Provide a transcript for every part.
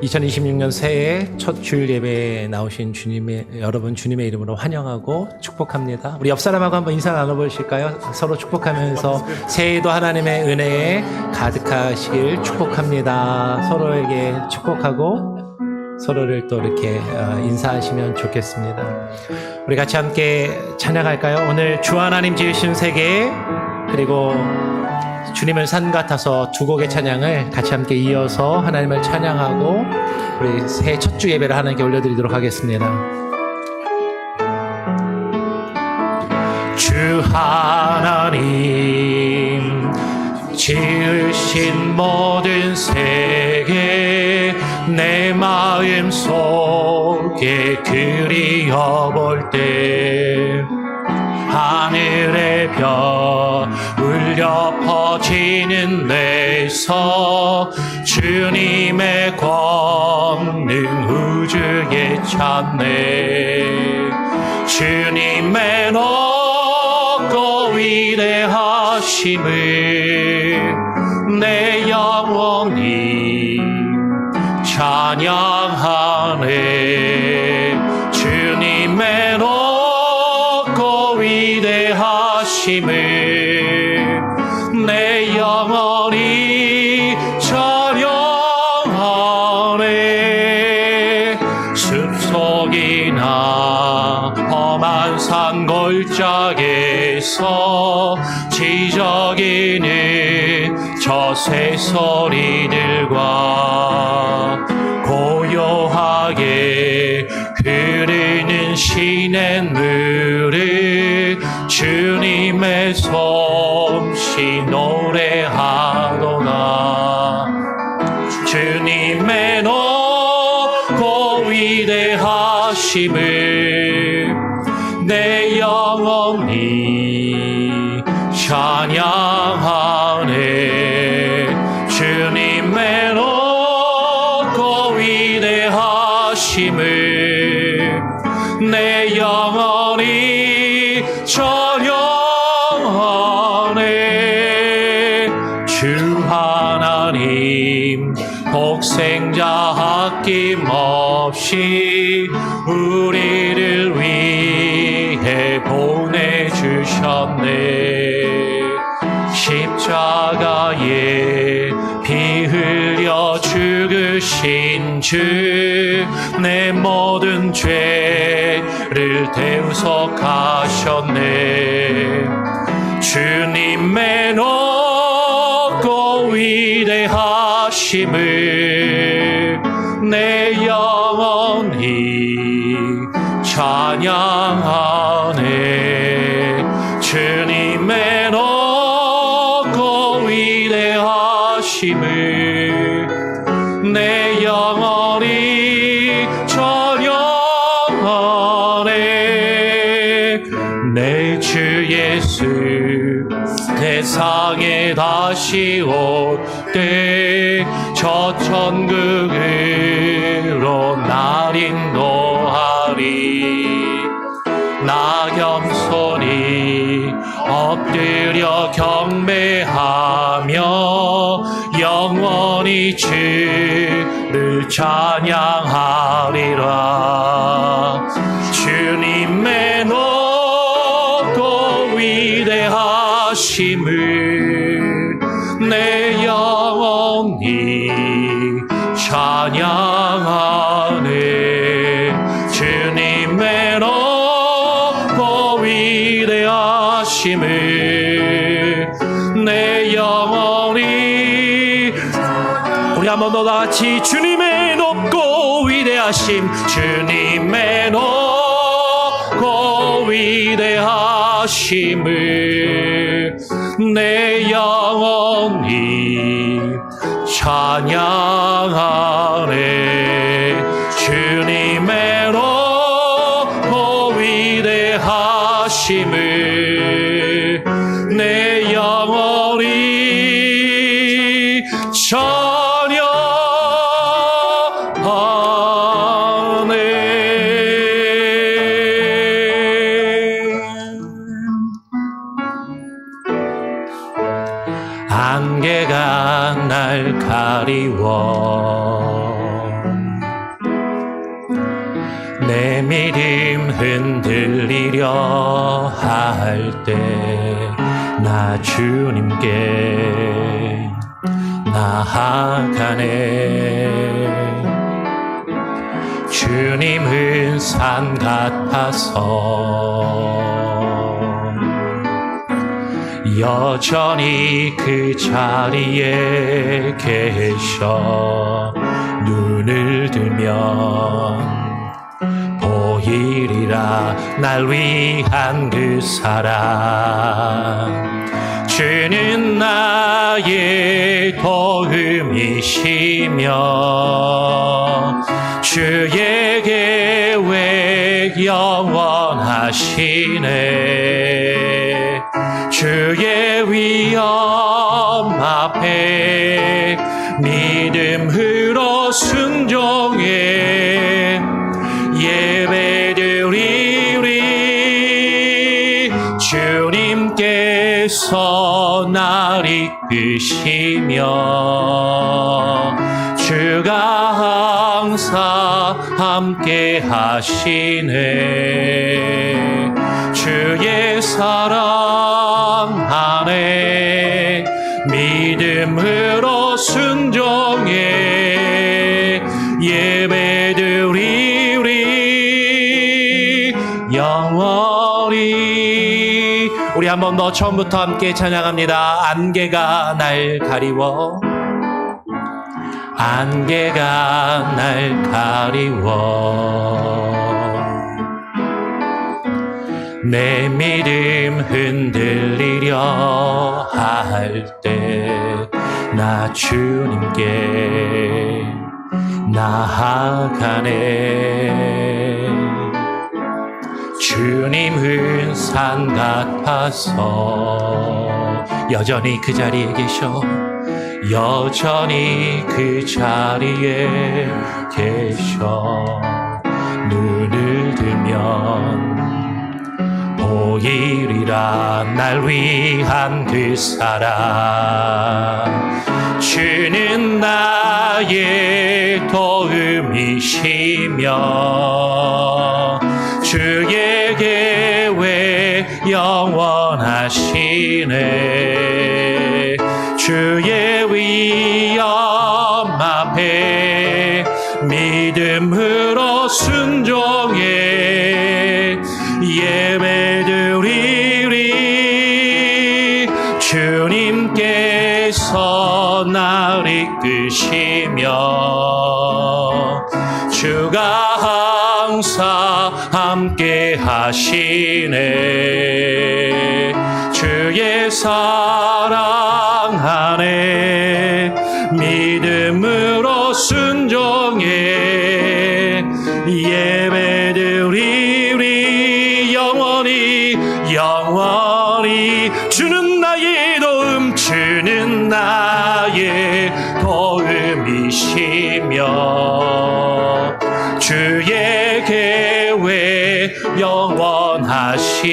2026년 새해 첫 주일 예배에 나오신 여러분 주님의 이름으로 환영하고 축복합니다. 우리 옆 사람하고 한번 인사 나눠보실까요? 서로 축복하면서 새해도 하나님의 은혜에 가득하시길 축복합니다. 서로에게 축복하고 서로를 또 이렇게 인사하시면 좋겠습니다. 우리 같이 함께 찬양할까요? 오늘 주 하나님 지으신 세계, 그리고 주님을 산 같아서 두 곡의 찬양을 같이 함께 이어서 하나님을 찬양하고 우리 새해 첫 주 예배를 하나님께 올려드리도록 하겠습니다. 주 하나님 지으신 모든 세계, 내 마음 속에 그리워볼 때 하늘의 별 울려 퍼지는 데서 주님의 권능 우주에 찾네. 주님의 높고 위대하심을 내 영혼이 찬양하네. 주님의 높고 위대하심을 내 영혼이 찬양하네. 숲속이나 험한 산골짜기에서 지저귀는 저 새소리들과 고요하게 흐르는 시냇물을 주님의 솜씨 노래하도다. 주님의 높고 위대하심을 내 영혼이 찬양하네. 주님의 높고 위대하심을 내 영혼이 찬양하네. 주 하나님 독생자 아낌없이 우리를 위해 보내주셨네. 십자가에 피 흘려 죽으신 주, 내 모든 죄를 대우석하셨네. 주님의 높고 위대하심을 내 영혼이 찬양하네. 주님의 높고 위대하심을 내 영혼이 찬양하네. 내 주 예수 세상에 다시 올 때 저 천국으로 날 인도하리. 나 겸손히 엎드려 경배하며 영원히 주를 찬양하리라. 주님의 높고 위대하심을 내 영혼이 찬양하네. 주님의 높고 위대하심을 내 영혼이, 우리 한 번 더 다같이 주님의 높고 위대하심, 주님의 높고 위대하심을 내 영혼이 찬양하네. 주님의 높고 위대하심을 내 영혼이 찬양하네. 안개가 날 가리워 내 믿음 흔들리려 할 때 나 주님께 나아가네 주님은 산 같아서 여전히 그 자리에 계셔 눈을 들면 보이리라 날 위한 그 사랑 주는 나의 도움이시며 주의 계획 영원하시네 주의 위엄 앞에 믿음으로 순종해 예배드리리 주님께서 날 이끄시며 주가 항상 함께 하시네 주의 사랑 안에 믿음으로 순종해 예배드리리 영원히 우리 한 번 더 처음부터 함께 찬양합니다. 안개가 날 가리워 안개가 날 가리워 내 믿음 흔들리려 할 때 나 주님께 나아가네 주님은 산 같아서 여전히 그 자리에 계셔 여전히 그 자리에 계셔 눈을 들면 보이리라 날 위한 그 사랑 주는 나의 도움이시며 주의 계획 영원하시네 주의 위엄 앞에 믿음으로 순종해 예배드리리 주님께서 날 이끄시며 주가 항상 함께 하시네 주의 사랑 안에 믿음으로 순종해 예배드리리 영원히 주는 나의 도움 주는 나의 도움이시며 주의 계획 영원하시네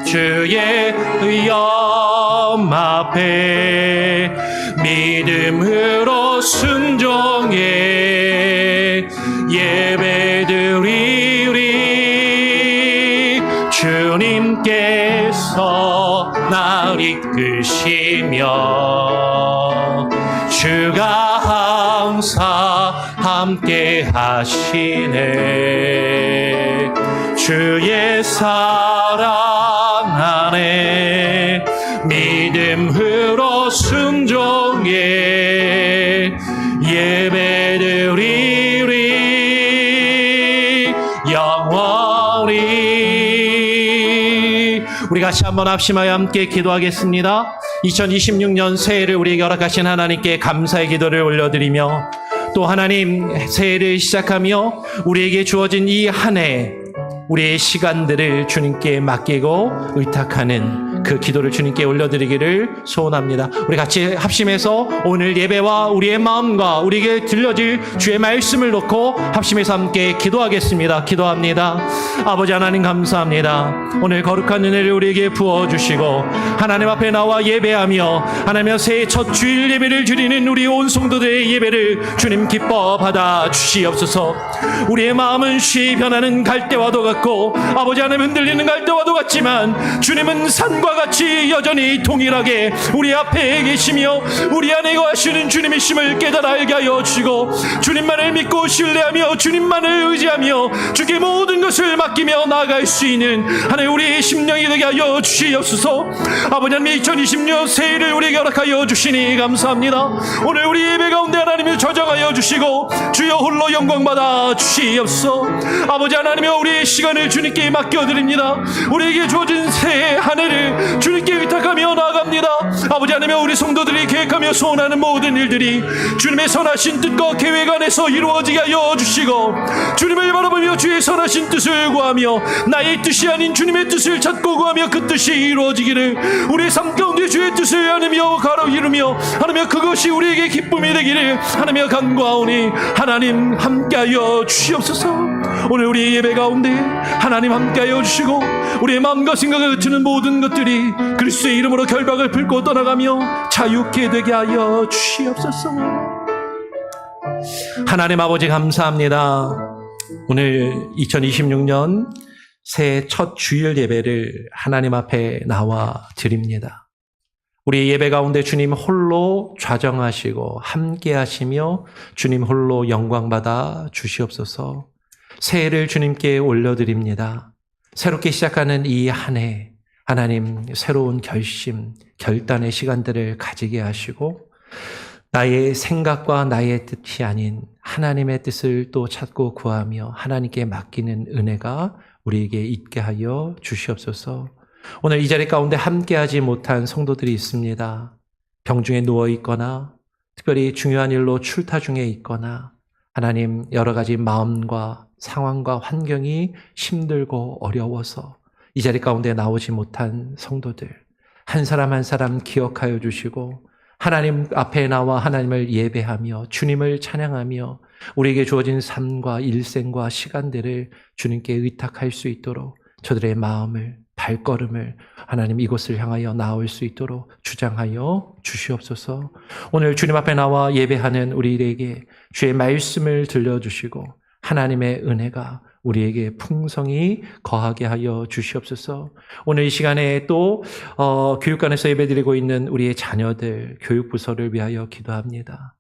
주의 위엄 앞에 믿음으로 순종해 예배드리리 주님께서 날 이끄시며 주가 항상 함께 하시네 주의 사랑 안에 믿음으로 순종해 예배드리리 영원히 우리 같이 한번 합심하여 함께 기도하겠습니다. 2026년 새해를 우리에게 허락하신 하나님께 감사의 기도를 올려드리며 또 하나님 새해를 시작하며 우리에게 주어진 이 한 해 우리의 시간들을 주님께 맡기고 의탁하는 그 기도를 주님께 올려드리기를 소원합니다. 우리 같이 합심해서 오늘 예배와 우리의 마음과 우리에게 들려질 주의 말씀을 놓고 합심해서 함께 기도하겠습니다. 기도합니다. 아버지 하나님 감사합니다. 오늘 거룩한 은혜를 우리에게 부어주시고 하나님 앞에 나와 예배하며 하나님 새해 첫 주일 예배를 드리는 우리 온 성도들의 예배를 주님 기뻐 받아 주시옵소서. 우리의 마음은 쉬이 변하는 갈대와도 같고 아버지 하나님 흔들리는 갈대와도 같지만 주님은 산과 같이 여전히 동일하게 우리 앞에 계시며 우리 안에 거하시는 주님이심을 깨달아 알게 하여 주시고 주님만을 믿고 신뢰하며 주님만을 의지하며 주께 모든 것을 맡기며 나아갈 수 있는 하나님 우리의 심령이 되게 하여 주시옵소서. 아버지 하나님 2020년 새해를 우리에게 허락하여 주시니 감사합니다. 오늘 우리 예배 가운데 하나님을 저장하여 주시고 주여 홀로 영광받아 주시옵소서. 아버지 하나님여 우리의 시간을 주님께 맡겨드립니다. 우리에게 주어진 새해 한 해를 주님께 의탁하며 나아갑니다. 아버지 하나님여 우리 성도들이 계획하며 소원하는 모든 일들이 주님의 선하신 뜻과 계획 안에서 이루어지게 하여 주시고 주님을 바라보며 주의 선하신 뜻을 구하며 나의 뜻이 아닌 주님의 뜻을 찾고 구하며 그 뜻이 이루어지기를 우리의 삶 가운데 주의 뜻을 하나며 가로 이루며 하나며 그것이 우리에게 기쁨이 되기를 하나며 간구하오니 하나님 함께하여 주시옵소서. 오늘 우리 예배 가운데 하나님 함께하여 주시고 우리의 마음과 생각을 그치는 모든 것들이 그리스도의 이름으로 결박을 풀고 떠나가며 자유케 되게 하여 주시옵소서. 하나님 아버지 감사합니다. 오늘 2026년 새해 첫 주일 예배를 하나님 앞에 나와 드립니다. 우리 예배 가운데 주님 홀로 좌정하시고 함께 하시며 주님 홀로 영광받아 주시옵소서. 새해를 주님께 올려드립니다. 새롭게 시작하는 이 한 해 하나님 새로운 결심, 결단의 시간들을 가지게 하시고 나의 생각과 나의 뜻이 아닌 하나님의 뜻을 또 찾고 구하며 하나님께 맡기는 은혜가 우리에게 있게 하여 주시옵소서. 오늘 이 자리 가운데 함께하지 못한 성도들이 있습니다. 병중에 누워 있거나 특별히 중요한 일로 출타 중에 있거나 하나님 여러 가지 마음과 상황과 환경이 힘들고 어려워서 이 자리 가운데 나오지 못한 성도들 한 사람 한 사람 기억하여 주시고 하나님 앞에 나와 하나님을 예배하며 주님을 찬양하며 우리에게 주어진 삶과 일생과 시간들을 주님께 의탁할 수 있도록 저들의 마음을 발걸음을 하나님 이곳을 향하여 나올 수 있도록 주장하여 주시옵소서. 오늘 주님 앞에 나와 예배하는 우리에게 주의 말씀을 들려주시고 하나님의 은혜가 우리에게 풍성히 거하게 하여 주시옵소서. 오늘 이 시간에 또 교육관에서 예배드리고 있는 우리의 자녀들 교육부서를 위하여 기도합니다.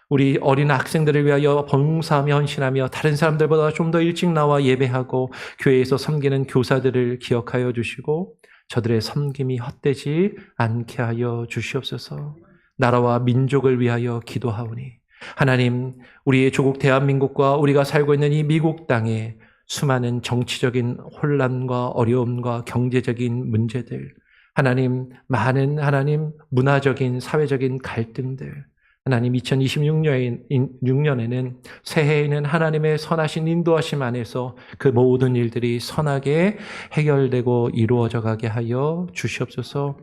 우리 어린 학생들을 위하여 봉사하며 헌신하며 다른 사람들보다 좀 더 일찍 나와 예배하고 교회에서 섬기는 교사들을 기억하여 주시고 저들의 섬김이 헛되지 않게 하여 주시옵소서. 나라와 민족을 위하여 기도하오니 하나님 우리의 조국 대한민국과 우리가 살고 있는 이 미국 땅에 수많은 정치적인 혼란과 어려움과 경제적인 문제들 하나님 많은 하나님 문화적인 사회적인 갈등들 하나님 2026년에는 새해에는 하나님의 선하신 인도하심 안에서 그 모든 일들이 선하게 해결되고 이루어져 가게 하여 주시옵소서.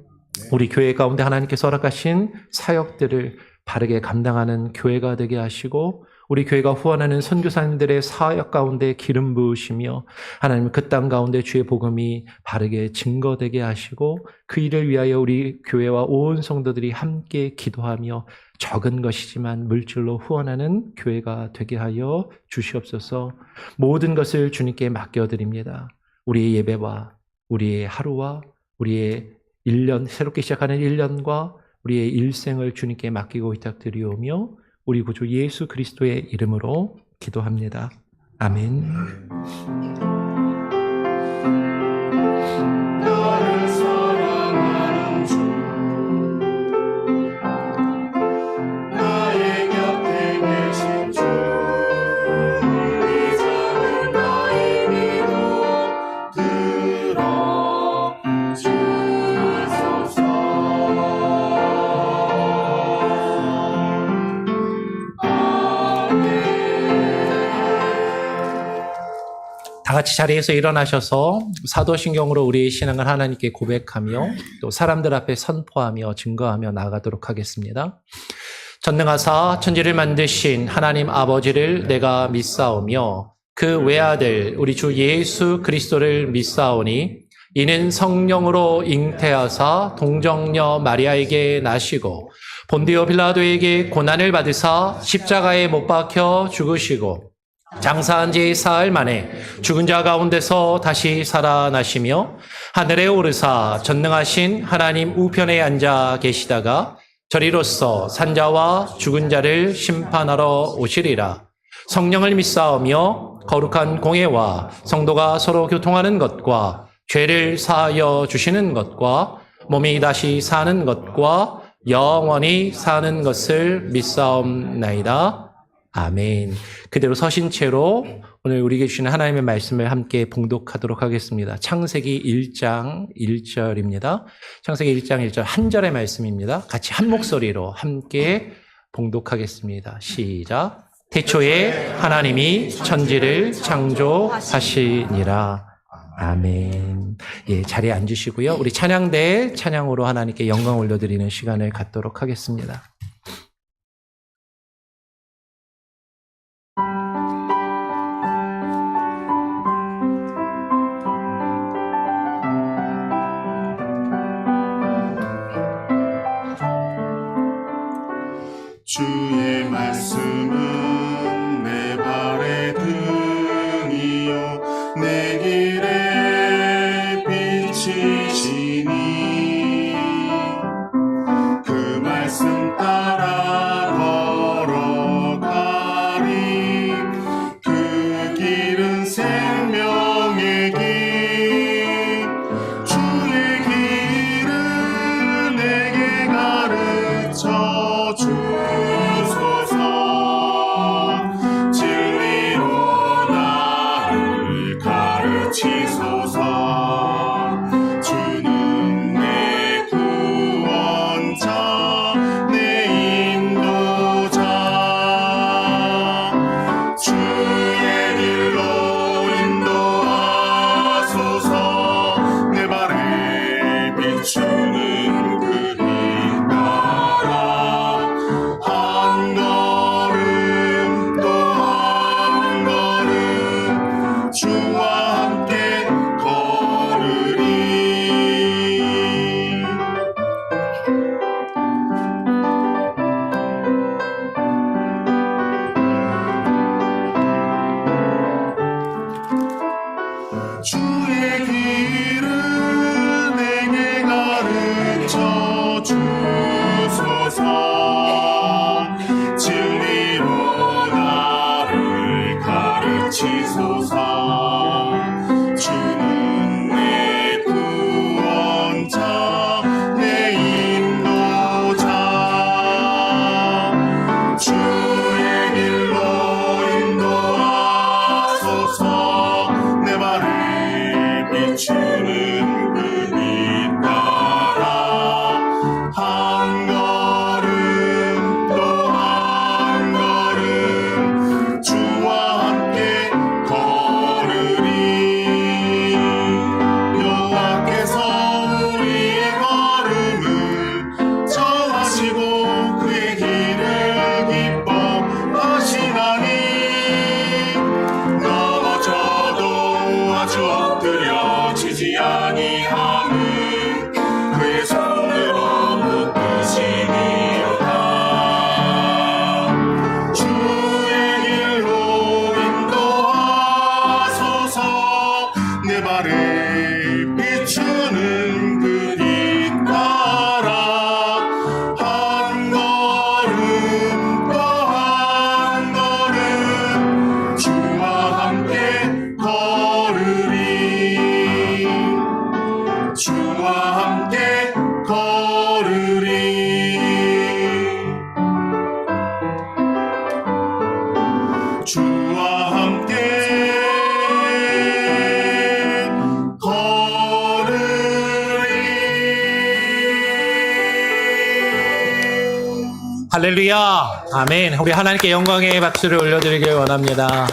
우리 교회 가운데 하나님께서 허락하신 사역들을 바르게 감당하는 교회가 되게 하시고 우리 교회가 후원하는 선교사님들의 사역 가운데 기름 부으시며 하나님 그 땅 가운데 주의 복음이 바르게 증거되게 하시고 그 일을 위하여 우리 교회와 온 성도들이 함께 기도하며 적은 것이지만 물질로 후원하는 교회가 되게 하여 주시옵소서. 모든 것을 주님께 맡겨드립니다. 우리의 예배와 우리의 하루와 우리의 1년 새롭게 시작하는 1년과 우리의 일생을 주님께 맡기고 부탁드리오며 우리 구주 예수 그리스도의 이름으로 기도합니다. 아멘. 나를 사랑하는 주 나의 곁에 계신 주 이제는 나의 기도 들어 주소서. 다 같이 자리에서 일어나셔서 사도신경으로 우리의 신앙을 하나님께 고백하며 또 사람들 앞에 선포하며 증거하며 나아가도록 하겠습니다. 전능하사 천지를 만드신 하나님 아버지를 내가 믿사오며 그 외아들 우리 주 예수 그리스도를 믿사오니 이는 성령으로 잉태하사 동정녀 마리아에게 나시고 본디오 빌라도에게 고난을 받으사 십자가에 못 박혀 죽으시고 장사한 지 사흘 만에 죽은 자 가운데서 다시 살아나시며 하늘에 오르사 전능하신 하나님 우편에 앉아 계시다가 저리로서 산자와 죽은 자를 심판하러 오시리라. 성령을 믿사오며 거룩한 공예와 성도가 서로 교통하는 것과 죄를 사하여 주시는 것과 몸이 다시 사는 것과 영원히 사는 것을 믿사옵나이다. 아멘. 그대로 서신 채로 오늘 우리에게 주시는 하나님의 말씀을 함께 봉독하도록 하겠습니다. 창세기 1장 1절입니다. 창세기 1장 1절 한 절의 말씀입니다. 같이 한 목소리로 함께 봉독하겠습니다. 시작. 태초에 하나님이 천지를 창조하시니라. 아멘. 예, 자리에 앉으시고요. 우리 찬양대 찬양으로 하나님께 영광 올려드리는 시간을 갖도록 하겠습니다. 주의 말씀은 내 발의 등이요 내 길의 빛이시니 그 말씀 따라 걸어가리 그 길은 생명의 길 주의 길을 내게 가르쳐 주소서 진리로 나를 가르치소서 주는 내 구원자 내 인도자 주의 길로 인도하소서 내 발에 비추는 그 길 따라 한 걸음 또 한 걸음 주와 함께 걸으리 주의 길을 내게 가르쳐 주소서 진리로 나를 가르치소서 주는 내 구원자 내 인도자 주의 길로 인도하소서 내 발에 비추는 그 빛 따라 한 걸음 또 한 걸음 주와 함께 걸으리 여호와께서 우리의 걸음을 정하시고 그의 길을 기뻐하시나니 넘어져도 아주 엎드려지지 아니함은 그의 손으로 붙드시니로다 주의 길로 인도하소서 내 발에 비추는 그 빛 따라 한 걸음 또 한 걸음 주와 함께 걸으리 주와 함께 걸으리 주와 함께 걸으리 할렐루야. 아멘. 우리 하나님께 영광의 박수를 올려드리길 원합니다.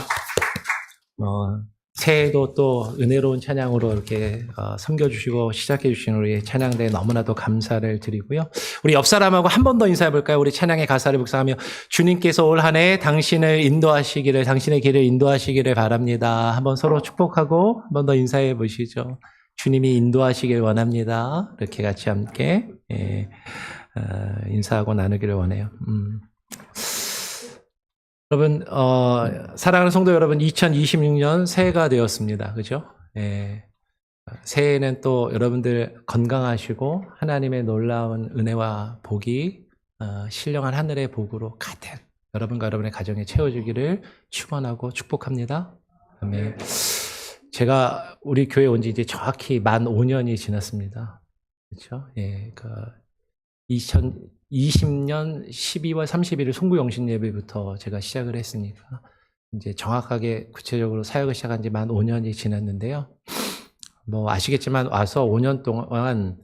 새해도 또 은혜로운 찬양으로 이렇게 섬겨주시고 시작해주신 우리 찬양대에 너무나도 감사를 드리고요. 우리 옆 사람하고 한 번 더 인사해볼까요? 우리 찬양의 가사를 묵상하며 주님께서 올 한 해 당신을 인도하시기를, 당신의 길을 인도하시기를 바랍니다. 한번 서로 축복하고 한 번 더 인사해 보시죠. 주님이 인도하시길 원합니다. 이렇게 같이 함께 인사하고 나누기를 원해요. 여러분, 사랑하는 성도 여러분, 2026년 새해가 되었습니다. 그죠? 예. 새해에는 또 여러분들 건강하시고 하나님의 놀라운 은혜와 복이 신령한 하늘의 복으로 가득 여러분과 여러분의 가정에 채워지기를 축원하고 축복합니다. 아멘. 제가 우리 교회 온 지 이제 정확히 만 5년이 지났습니다. 그렇죠? 예. 2020년 12월 31일 송구영신 예배부터 제가 시작을 했으니까 이제 정확하게 구체적으로 사역을 시작한 지 만 5년이 지났는데요. 뭐 아시겠지만 와서 5년 동안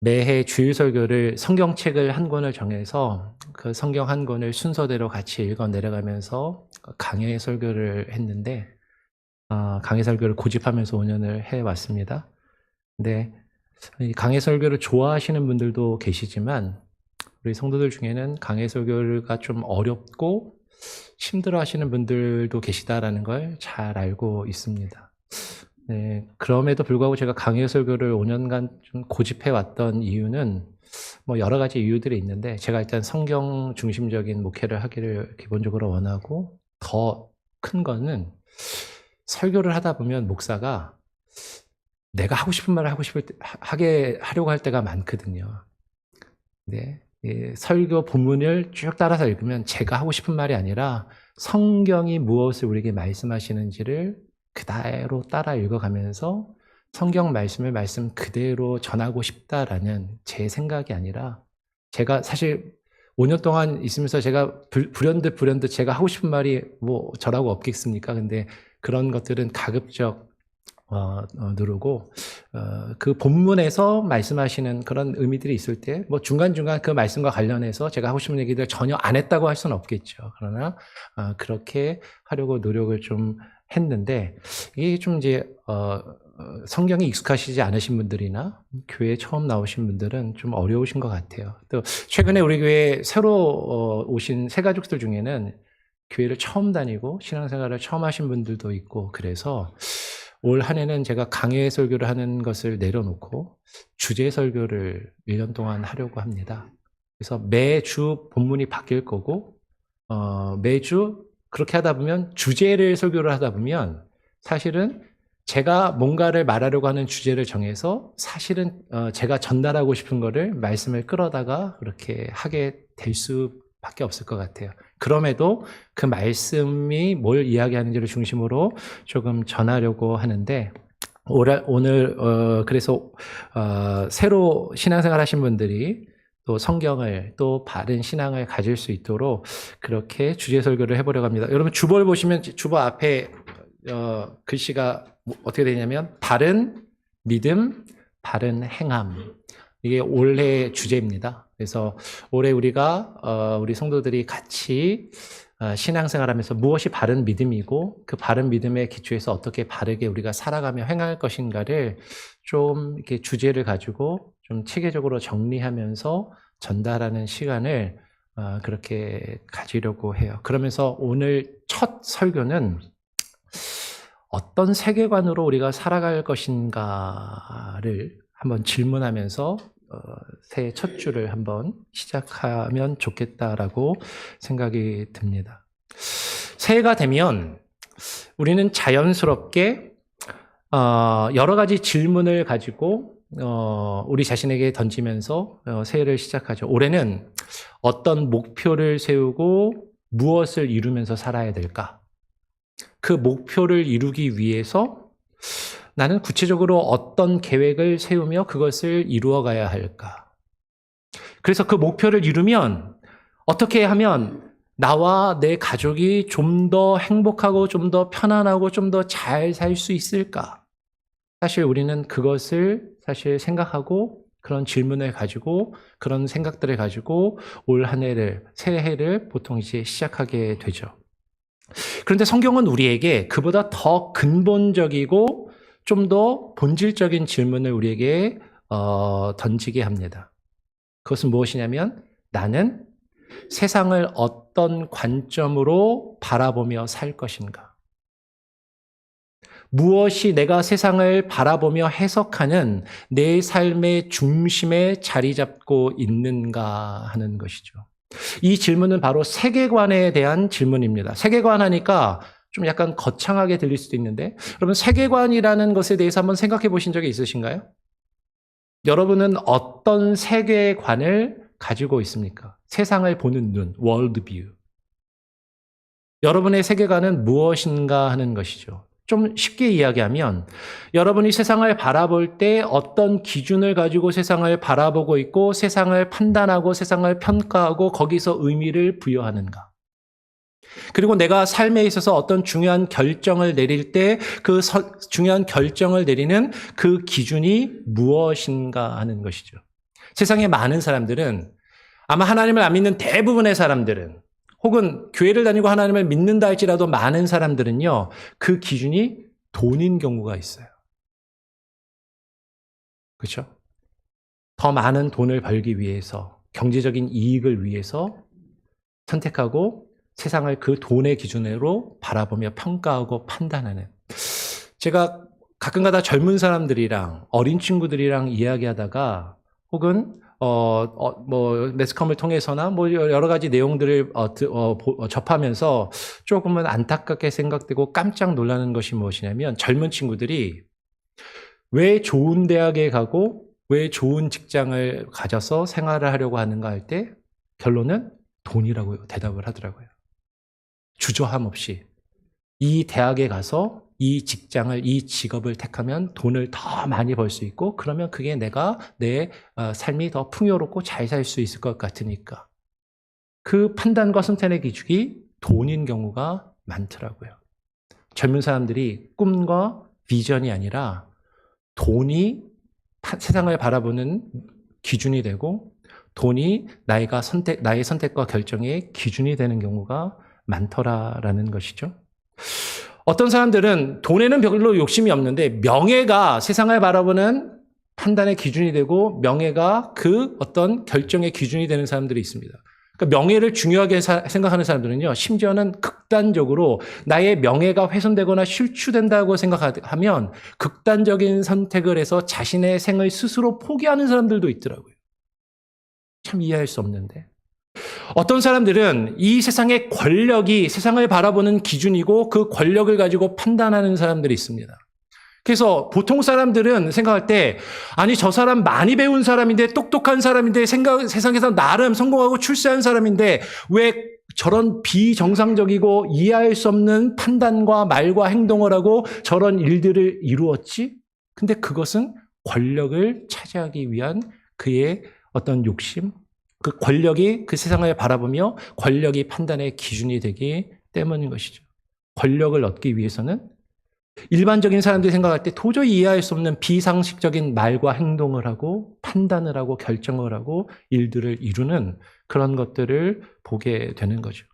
매해 주일 설교를 성경책을 한 권을 정해서 그 성경 한 권을 순서대로 같이 읽어 내려가면서 강해 설교를 했는데 강해 설교를 고집하면서 5년을 해왔습니다. 근데 이 강해 설교를 좋아하시는 분들도 계시지만 우리 성도들 중에는 강해 설교가 좀 어렵고 힘들어 하시는 분들도 계시다라는 걸 잘 알고 있습니다. 네, 그럼에도 불구하고 제가 강해 설교를 5년간 좀 고집해 왔던 이유는 뭐 여러 가지 이유들이 있는데 제가 일단 성경 중심적인 목회를 하기를 기본적으로 원하고 더 큰 거는 설교를 하다 보면 목사가 내가 하고 싶은 말을 하려고 할 때가 많거든요. 네. 설교 본문을 쭉 따라서 읽으면 제가 하고 싶은 말이 아니라 성경이 무엇을 우리에게 말씀하시는지를 그대로 따라 읽어가면서 성경 말씀을 말씀 그대로 전하고 싶다라는 제 생각이 아니라 제가 사실 5년 동안 있으면서 제가 불현듯 제가 하고 싶은 말이 뭐 저라고 없겠습니까? 근데 그런 것들은 가급적 누르고 그 본문에서 말씀하시는 그런 의미들이 있을 때 뭐 중간중간 그 말씀과 관련해서 제가 하고 싶은 얘기들 전혀 안 했다고 할 수는 없겠죠. 그러나 그렇게 하려고 노력을 좀 했는데 이게 좀 이제 성경이 익숙하시지 않으신 분들이나 교회에 처음 나오신 분들은 좀 어려우신 것 같아요. 또 최근에 우리 교회에 새로 오신 새 가족들 중에는 교회를 처음 다니고 신앙생활을 처음 하신 분들도 있고 그래서 올 한 해는 제가 강해 설교를 하는 것을 내려놓고 주제 설교를 1년 동안 하려고 합니다. 그래서 매주 본문이 바뀔 거고 매주 그렇게 하다 보면 주제를 설교를 하다 보면 사실은 제가 뭔가를 말하려고 하는 주제를 정해서 사실은 제가 전달하고 싶은 거를 말씀을 끌어다가 그렇게 하게 될 수밖에 없을 것 같아요. 그럼에도 그 말씀이 뭘 이야기하는지를 중심으로 조금 전하려고 하는데 오늘 그래서 새로 신앙생활 하신 분들이 또 성경을 또 바른 신앙을 가질 수 있도록 그렇게 주제 설교를 해보려고 합니다. 여러분 주보를 보시면 주보 앞에 글씨가 어떻게 되냐면 바른 믿음, 바른 행함. 이게 올해 주제입니다. 그래서 올해 우리가 우리 성도들이 같이 신앙생활하면서 무엇이 바른 믿음이고 그 바른 믿음의 기초에서 어떻게 바르게 우리가 살아가며 행할 것인가를 좀 이렇게 주제를 가지고 좀 체계적으로 정리하면서 전달하는 시간을 그렇게 가지려고 해요. 그러면서 오늘 첫 설교는 어떤 세계관으로 우리가 살아갈 것인가를 한번 질문하면서 새해 첫 주를 한번 시작하면 좋겠다라고 생각이 듭니다. 새해가 되면 우리는 자연스럽게 여러 가지 질문을 가지고 우리 자신에게 던지면서 새해를 시작하죠. 올해는 어떤 목표를 세우고 무엇을 이루면서 살아야 될까? 그 목표를 이루기 위해서 나는 구체적으로 어떤 계획을 세우며 그것을 이루어 가야 할까? 그래서 그 목표를 이루면 어떻게 하면 나와 내 가족이 좀 더 행복하고 좀 더 편안하고 좀 더 잘 살 수 있을까? 사실 우리는 그것을 사실 생각하고 그런 질문을 가지고 그런 생각들을 가지고 올 한 해를 새해를 보통 이제 시작하게 되죠. 그런데 성경은 우리에게 그보다 더 근본적이고 좀 더 본질적인 질문을 우리에게 던지게 합니다. 그것은 무엇이냐면 나는 세상을 어떤 관점으로 바라보며 살 것인가? 무엇이 내가 세상을 바라보며 해석하는 내 삶의 중심에 자리 잡고 있는가 하는 것이죠. 이 질문은 바로 세계관에 대한 질문입니다. 세계관 하니까 좀 약간 거창하게 들릴 수도 있는데 여러분 세계관이라는 것에 대해서 한번 생각해 보신 적이 있으신가요? 여러분은 어떤 세계관을 가지고 있습니까? 세상을 보는 눈, 월드뷰. 여러분의 세계관은 무엇인가 하는 것이죠. 좀 쉽게 이야기하면 여러분이 세상을 바라볼 때 어떤 기준을 가지고 세상을 바라보고 있고 세상을 판단하고 세상을 평가하고 거기서 의미를 부여하는가. 그리고 내가 삶에 있어서 어떤 중요한 결정을 내릴 때 그 중요한 결정을 내리는 그 기준이 무엇인가 하는 것이죠. 세상에 많은 사람들은 아마 하나님을 안 믿는 대부분의 사람들은 혹은 교회를 다니고 하나님을 믿는다 할지라도 많은 사람들은요, 그 기준이 돈인 경우가 있어요. 그렇죠? 더 많은 돈을 벌기 위해서, 경제적인 이익을 위해서 선택하고 세상을 그 돈의 기준으로 바라보며 평가하고 판단하는. 제가 가끔가다 젊은 사람들이랑 어린 친구들이랑 이야기하다가 혹은 매스컴을 통해서나 여러 가지 내용들을 접하면서 조금은 안타깝게 생각되고 깜짝 놀라는 것이 무엇이냐면 젊은 친구들이 왜 좋은 대학에 가고 왜 좋은 직장을 가져서 생활을 하려고 하는가 할 때 결론은 돈이라고 대답을 하더라고요. 주저함 없이 이 대학에 가서 이 직장을, 이 직업을 택하면 돈을 더 많이 벌 수 있고 그러면 그게 내 삶이 더 풍요롭고 잘 살 수 있을 것 같으니까. 그 판단과 선택의 기준이 돈인 경우가 많더라고요. 젊은 사람들이 꿈과 비전이 아니라 돈이 세상을 바라보는 기준이 되고 돈이 나의 선택과 결정의 기준이 되는 경우가 많더라라는 것이죠. 어떤 사람들은 돈에는 별로 욕심이 없는데 명예가 세상을 바라보는 판단의 기준이 되고 명예가 그 어떤 결정의 기준이 되는 사람들이 있습니다. 그러니까 명예를 중요하게 생각하는 사람들은요, 심지어는 극단적으로 나의 명예가 훼손되거나 실추된다고 생각하면 극단적인 선택을 해서 자신의 생을 스스로 포기하는 사람들도 있더라고요. 참 이해할 수 없는데. 어떤 사람들은 이 세상의 권력이 세상을 바라보는 기준이고 그 권력을 가지고 판단하는 사람들이 있습니다. 그래서 보통 사람들은 생각할 때 아니 저 사람 많이 배운 사람인데 똑똑한 사람인데 세상에서 나름 성공하고 출세한 사람인데 왜 저런 비정상적이고 이해할 수 없는 판단과 말과 행동을 하고 저런 일들을 이루었지? 근데 그것은 권력을 차지하기 위한 그의 어떤 욕심, 그 권력이 그 세상을 바라보며 권력이 판단의 기준이 되기 때문인 것이죠. 권력을 얻기 위해서는 일반적인 사람들이 생각할 때 도저히 이해할 수 없는 비상식적인 말과 행동을 하고 판단을 하고 결정을 하고 일들을 이루는 그런 것들을 보게 되는 거죠.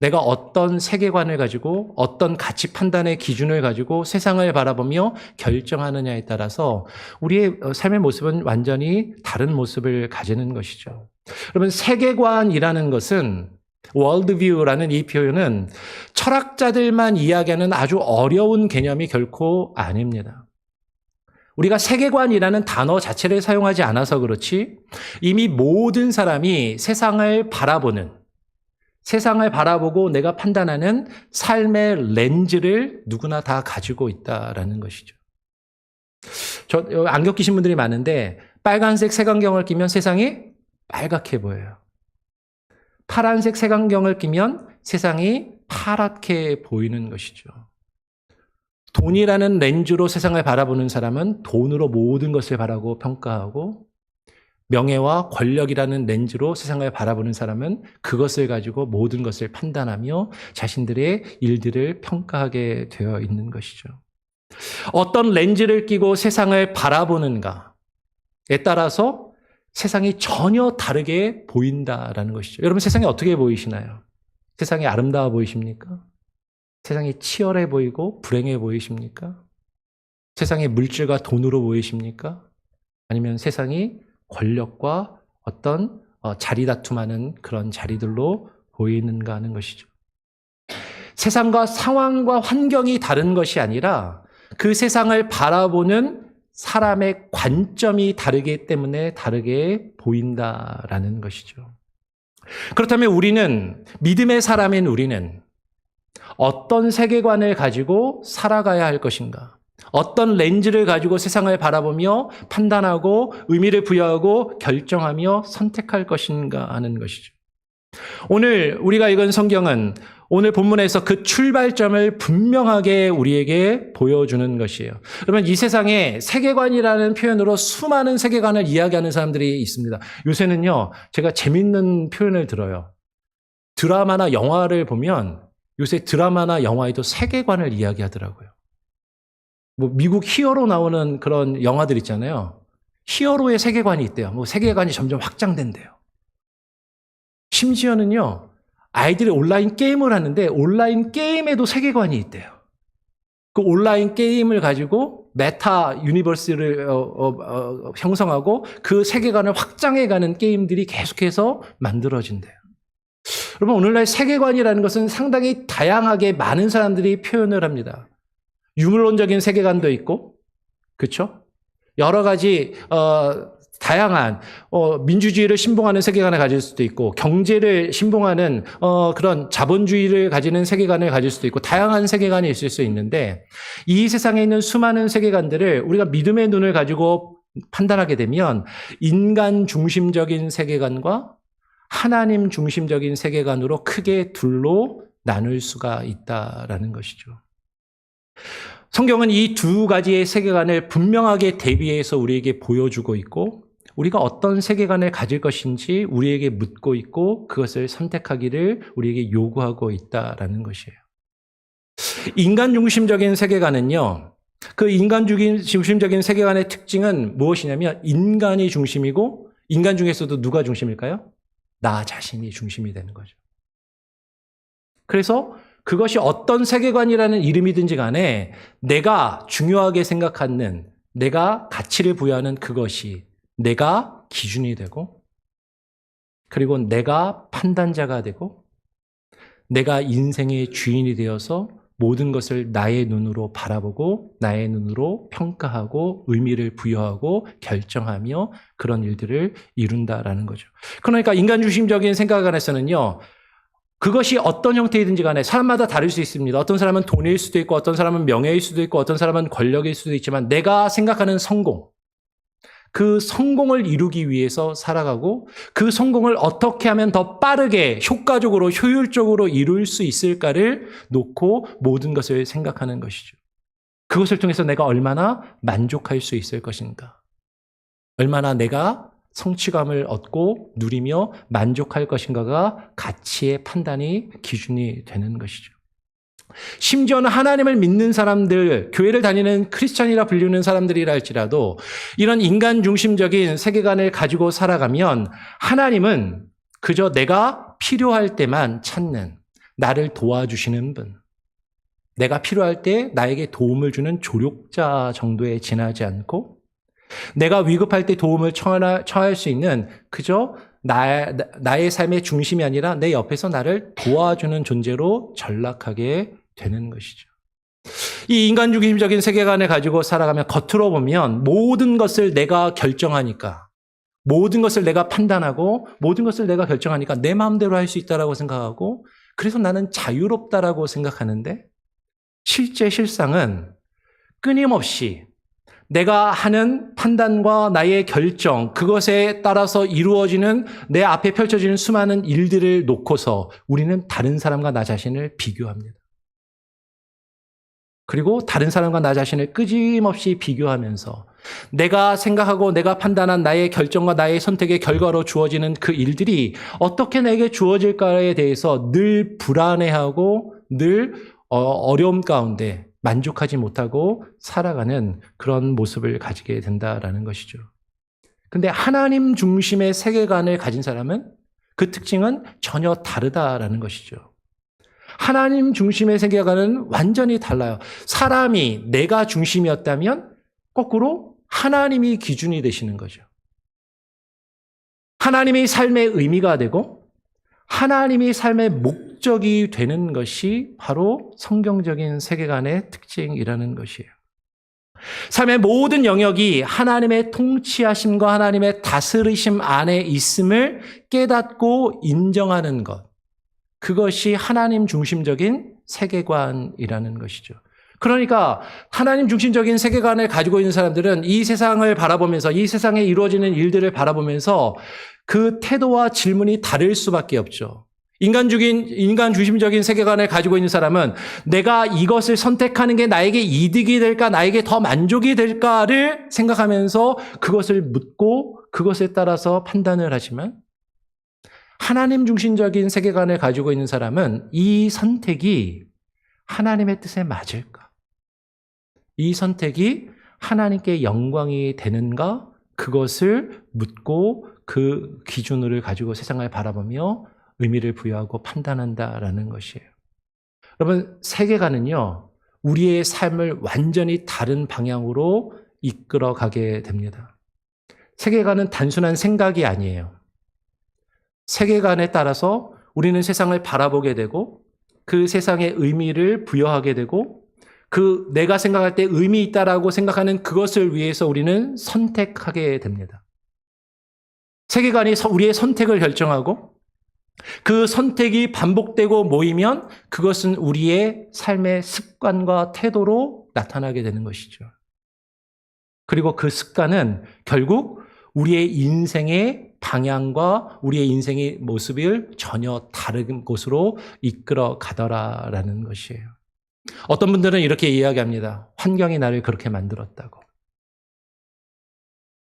내가 어떤 세계관을 가지고 어떤 가치 판단의 기준을 가지고 세상을 바라보며 결정하느냐에 따라서 우리의 삶의 모습은 완전히 다른 모습을 가지는 것이죠. 여러분, 세계관이라는 것은 월드뷰라는 이 표현은 철학자들만 이야기하는 아주 어려운 개념이 결코 아닙니다. 우리가 세계관이라는 단어 자체를 사용하지 않아서 그렇지 이미 모든 사람이 세상을 바라보고 내가 판단하는 삶의 렌즈를 누구나 다 가지고 있다라는 것이죠. 안경 끼신 분들이 많은데 빨간색 색안경을 끼면 세상이 빨갛게 보여요. 파란색 색안경을 끼면 세상이 파랗게 보이는 것이죠. 돈이라는 렌즈로 세상을 바라보는 사람은 돈으로 모든 것을 바라고 평가하고 명예와 권력이라는 렌즈로 세상을 바라보는 사람은 그것을 가지고 모든 것을 판단하며 자신들의 일들을 평가하게 되어 있는 것이죠. 어떤 렌즈를 끼고 세상을 바라보는가에 따라서 세상이 전혀 다르게 보인다라는 것이죠. 여러분 세상이 어떻게 보이시나요? 세상이 아름다워 보이십니까? 세상이 치열해 보이고 불행해 보이십니까? 세상의 물질과 돈으로 보이십니까? 아니면 세상이 권력과 어떤 자리 다툼하는 그런 자리들로 보이는가 하는 것이죠. 세상과 상황과 환경이 다른 것이 아니라 그 세상을 바라보는 사람의 관점이 다르기 때문에 다르게 보인다라는 것이죠. 그렇다면 우리는, 믿음의 사람인 우리는 어떤 세계관을 가지고 살아가야 할 것인가? 어떤 렌즈를 가지고 세상을 바라보며 판단하고 의미를 부여하고 결정하며 선택할 것인가 하는 것이죠. 오늘 우리가 읽은 성경은 오늘 본문에서 그 출발점을 분명하게 우리에게 보여주는 것이에요. 그러면 이 세상에 세계관이라는 표현으로 수많은 세계관을 이야기하는 사람들이 있습니다. 요새는요, 제가 재밌는 표현을 들어요. 드라마나 영화를 보면 요새 드라마나 영화에도 세계관을 이야기하더라고요. 뭐 미국 히어로 나오는 그런 영화들 있잖아요. 히어로의 세계관이 있대요. 뭐 세계관이 점점 확장된대요. 심지어는요, 아이들이 온라인 게임을 하는데 온라인 게임에도 세계관이 있대요. 그 온라인 게임을 가지고 메타 유니버스를 형성하고 그 세계관을 확장해가는 게임들이 계속해서 만들어진대요. 여러분, 오늘날 세계관이라는 것은 상당히 다양하게 많은 사람들이 표현을 합니다. 유물론적인 세계관도 있고, 그렇죠? 여러 가지 다양한 민주주의를 신봉하는 세계관을 가질 수도 있고, 경제를 신봉하는 그런 자본주의를 가지는 세계관을 가질 수도 있고, 다양한 세계관이 있을 수 있는데, 이 세상에 있는 수많은 세계관들을 우리가 믿음의 눈을 가지고 판단하게 되면 인간 중심적인 세계관과 하나님 중심적인 세계관으로 크게 둘로 나눌 수가 있다라는 것이죠. 성경은 이 두 가지의 세계관을 분명하게 대비해서 우리에게 보여주고 있고, 우리가 어떤 세계관을 가질 것인지 우리에게 묻고 있고, 그것을 선택하기를 우리에게 요구하고 있다라는 것이에요. 인간 중심적인 세계관은요, 그 인간 중심적인 세계관의 특징은 무엇이냐면 인간이 중심이고, 인간 중에서도 누가 중심일까요? 나 자신이 중심이 되는 거죠. 그래서 그것이 어떤 세계관이라는 이름이든지 간에 내가 중요하게 생각하는, 내가 가치를 부여하는 그것이 내가 기준이 되고, 그리고 내가 판단자가 되고, 내가 인생의 주인이 되어서 모든 것을 나의 눈으로 바라보고 나의 눈으로 평가하고 의미를 부여하고 결정하며 그런 일들을 이룬다라는 거죠. 그러니까 인간 중심적인 생각 안에서는요, 그것이 어떤 형태이든지 간에 사람마다 다를 수 있습니다. 어떤 사람은 돈일 수도 있고, 어떤 사람은 명예일 수도 있고, 어떤 사람은 권력일 수도 있지만, 내가 생각하는 성공, 그 성공을 이루기 위해서 살아가고, 그 성공을 어떻게 하면 더 빠르게, 효과적으로, 효율적으로 이룰 수 있을까를 놓고 모든 것을 생각하는 것이죠. 그것을 통해서 내가 얼마나 만족할 수 있을 것인가, 얼마나 내가 성취감을 얻고 누리며 만족할 것인가가 가치의 판단이 기준이 되는 것이죠. 심지어는 하나님을 믿는 사람들, 교회를 다니는 크리스찬이라 불리는 사람들이라 할지라도 이런 인간 중심적인 세계관을 가지고 살아가면 하나님은 그저 내가 필요할 때만 찾는, 나를 도와주시는 분, 내가 필요할 때 나에게 도움을 주는 조력자 정도에 지나지 않고, 내가 위급할 때 도움을 청할 수 있는 그저 나의 삶의 중심이 아니라 내 옆에서 나를 도와주는 존재로 전락하게 되는 것이죠. 이 인간 중심적인 세계관을 가지고 살아가면 겉으로 보면 모든 것을 내가 결정하니까, 모든 것을 내가 판단하고 모든 것을 내가 결정하니까 내 마음대로 할 수 있다라고 생각하고, 그래서 나는 자유롭다라고 생각하는데, 실상은 끊임없이 내가 하는 판단과 나의 결정, 그것에 따라서 이루어지는 내 앞에 펼쳐지는 수많은 일들을 놓고서 우리는 다른 사람과 나 자신을 비교합니다. 그리고 다른 사람과 나 자신을 끊임없이 비교하면서 내가 생각하고 내가 판단한 나의 결정과 나의 선택의 결과로 주어지는 그 일들이 어떻게 내게 주어질까에 대해서 늘 불안해하고 늘 어려움 가운데 만족하지 못하고 살아가는 그런 모습을 가지게 된다라는 것이죠. 근데 하나님 중심의 세계관을 가진 사람은 그 특징은 전혀 다르다라는 것이죠. 하나님 중심의 세계관은 완전히 달라요. 사람이 내가 중심이었다면 거꾸로 하나님이 기준이 되시는 거죠. 하나님이 삶의 의미가 되고 하나님이 삶의 목적이 되는 것이 바로 성경적인 세계관의 특징이라는 것이에요. 삶의 모든 영역이 하나님의 통치하심과 하나님의 다스리심 안에 있음을 깨닫고 인정하는 것. 그것이 하나님 중심적인 세계관이라는 것이죠. 그러니까 하나님 중심적인 세계관을 가지고 있는 사람들은 이 세상을 바라보면서 이 세상에 이루어지는 일들을 바라보면서 그 태도와 질문이 다를 수밖에 없죠. 인간 중심적인 세계관을 가지고 있는 사람은 내가 이것을 선택하는 게 나에게 이득이 될까, 나에게 더 만족이 될까를 생각하면서 그것을 묻고 그것에 따라서 판단을 하지만 하나님 중심적인 세계관을 가지고 있는 사람은 이 선택이 하나님의 뜻에 맞을까? 이 선택이 하나님께 영광이 되는가? 그것을 묻고 그 기준을 가지고 세상을 바라보며 의미를 부여하고 판단한다라는 것이에요. 여러분, 세계관은요, 우리의 삶을 완전히 다른 방향으로 이끌어가게 됩니다. 세계관은 단순한 생각이 아니에요. 세계관에 따라서 우리는 세상을 바라보게 되고 그 세상에 의미를 부여하게 되고 그 내가 생각할 때 의미 있다라고 생각하는 그것을 위해서 우리는 선택하게 됩니다. 세계관이 우리의 선택을 결정하고 그 선택이 반복되고 모이면 그것은 우리의 삶의 습관과 태도로 나타나게 되는 것이죠. 그리고 그 습관은 결국 우리의 인생의 방향과 우리의 인생의 모습을 전혀 다른 곳으로 이끌어 가더라라는 것이에요. 어떤 분들은 이렇게 이야기합니다. 환경이 나를 그렇게 만들었다고.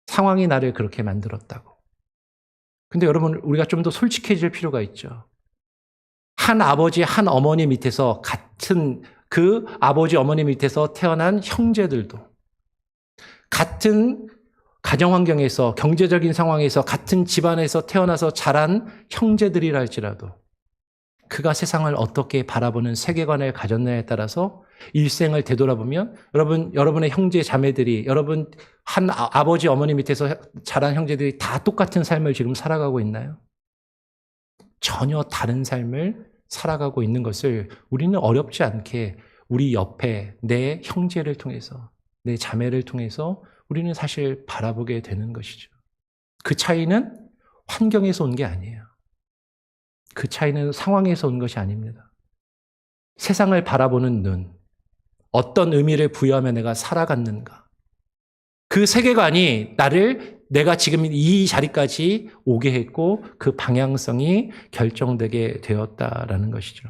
상황이 나를 그렇게 만들었다고. 근데 여러분, 우리가 좀 더 솔직해질 필요가 있죠. 한 아버지, 한 어머니 밑에서 같은 그 아버지, 어머니 밑에서 태어난 형제들도 같은 가정 환경에서, 경제적인 상황에서, 같은 집안에서 태어나서 자란 형제들이라 할지라도 그가 세상을 어떻게 바라보는 세계관을 가졌느냐에 따라서 일생을 되돌아보면 여러분의 형제 자매들이, 여러분 한 아버지 어머니 밑에서 자란 형제들이 다 똑같은 삶을 지금 살아가고 있나요? 전혀 다른 삶을 살아가고 있는 것을 우리는 어렵지 않게 우리 옆에 내 형제를 통해서, 내 자매를 통해서 우리는 사실 바라보게 되는 것이죠. 그 차이는 환경에서 온 게 아니에요. 그 차이는 상황에서 온 것이 아닙니다. 세상을 바라보는 눈, 어떤 의미를 부여하며 내가 살아갔는가. 그 세계관이 나를 내가 지금 이 자리까지 오게 했고 그 방향성이 결정되게 되었다라는 것이죠.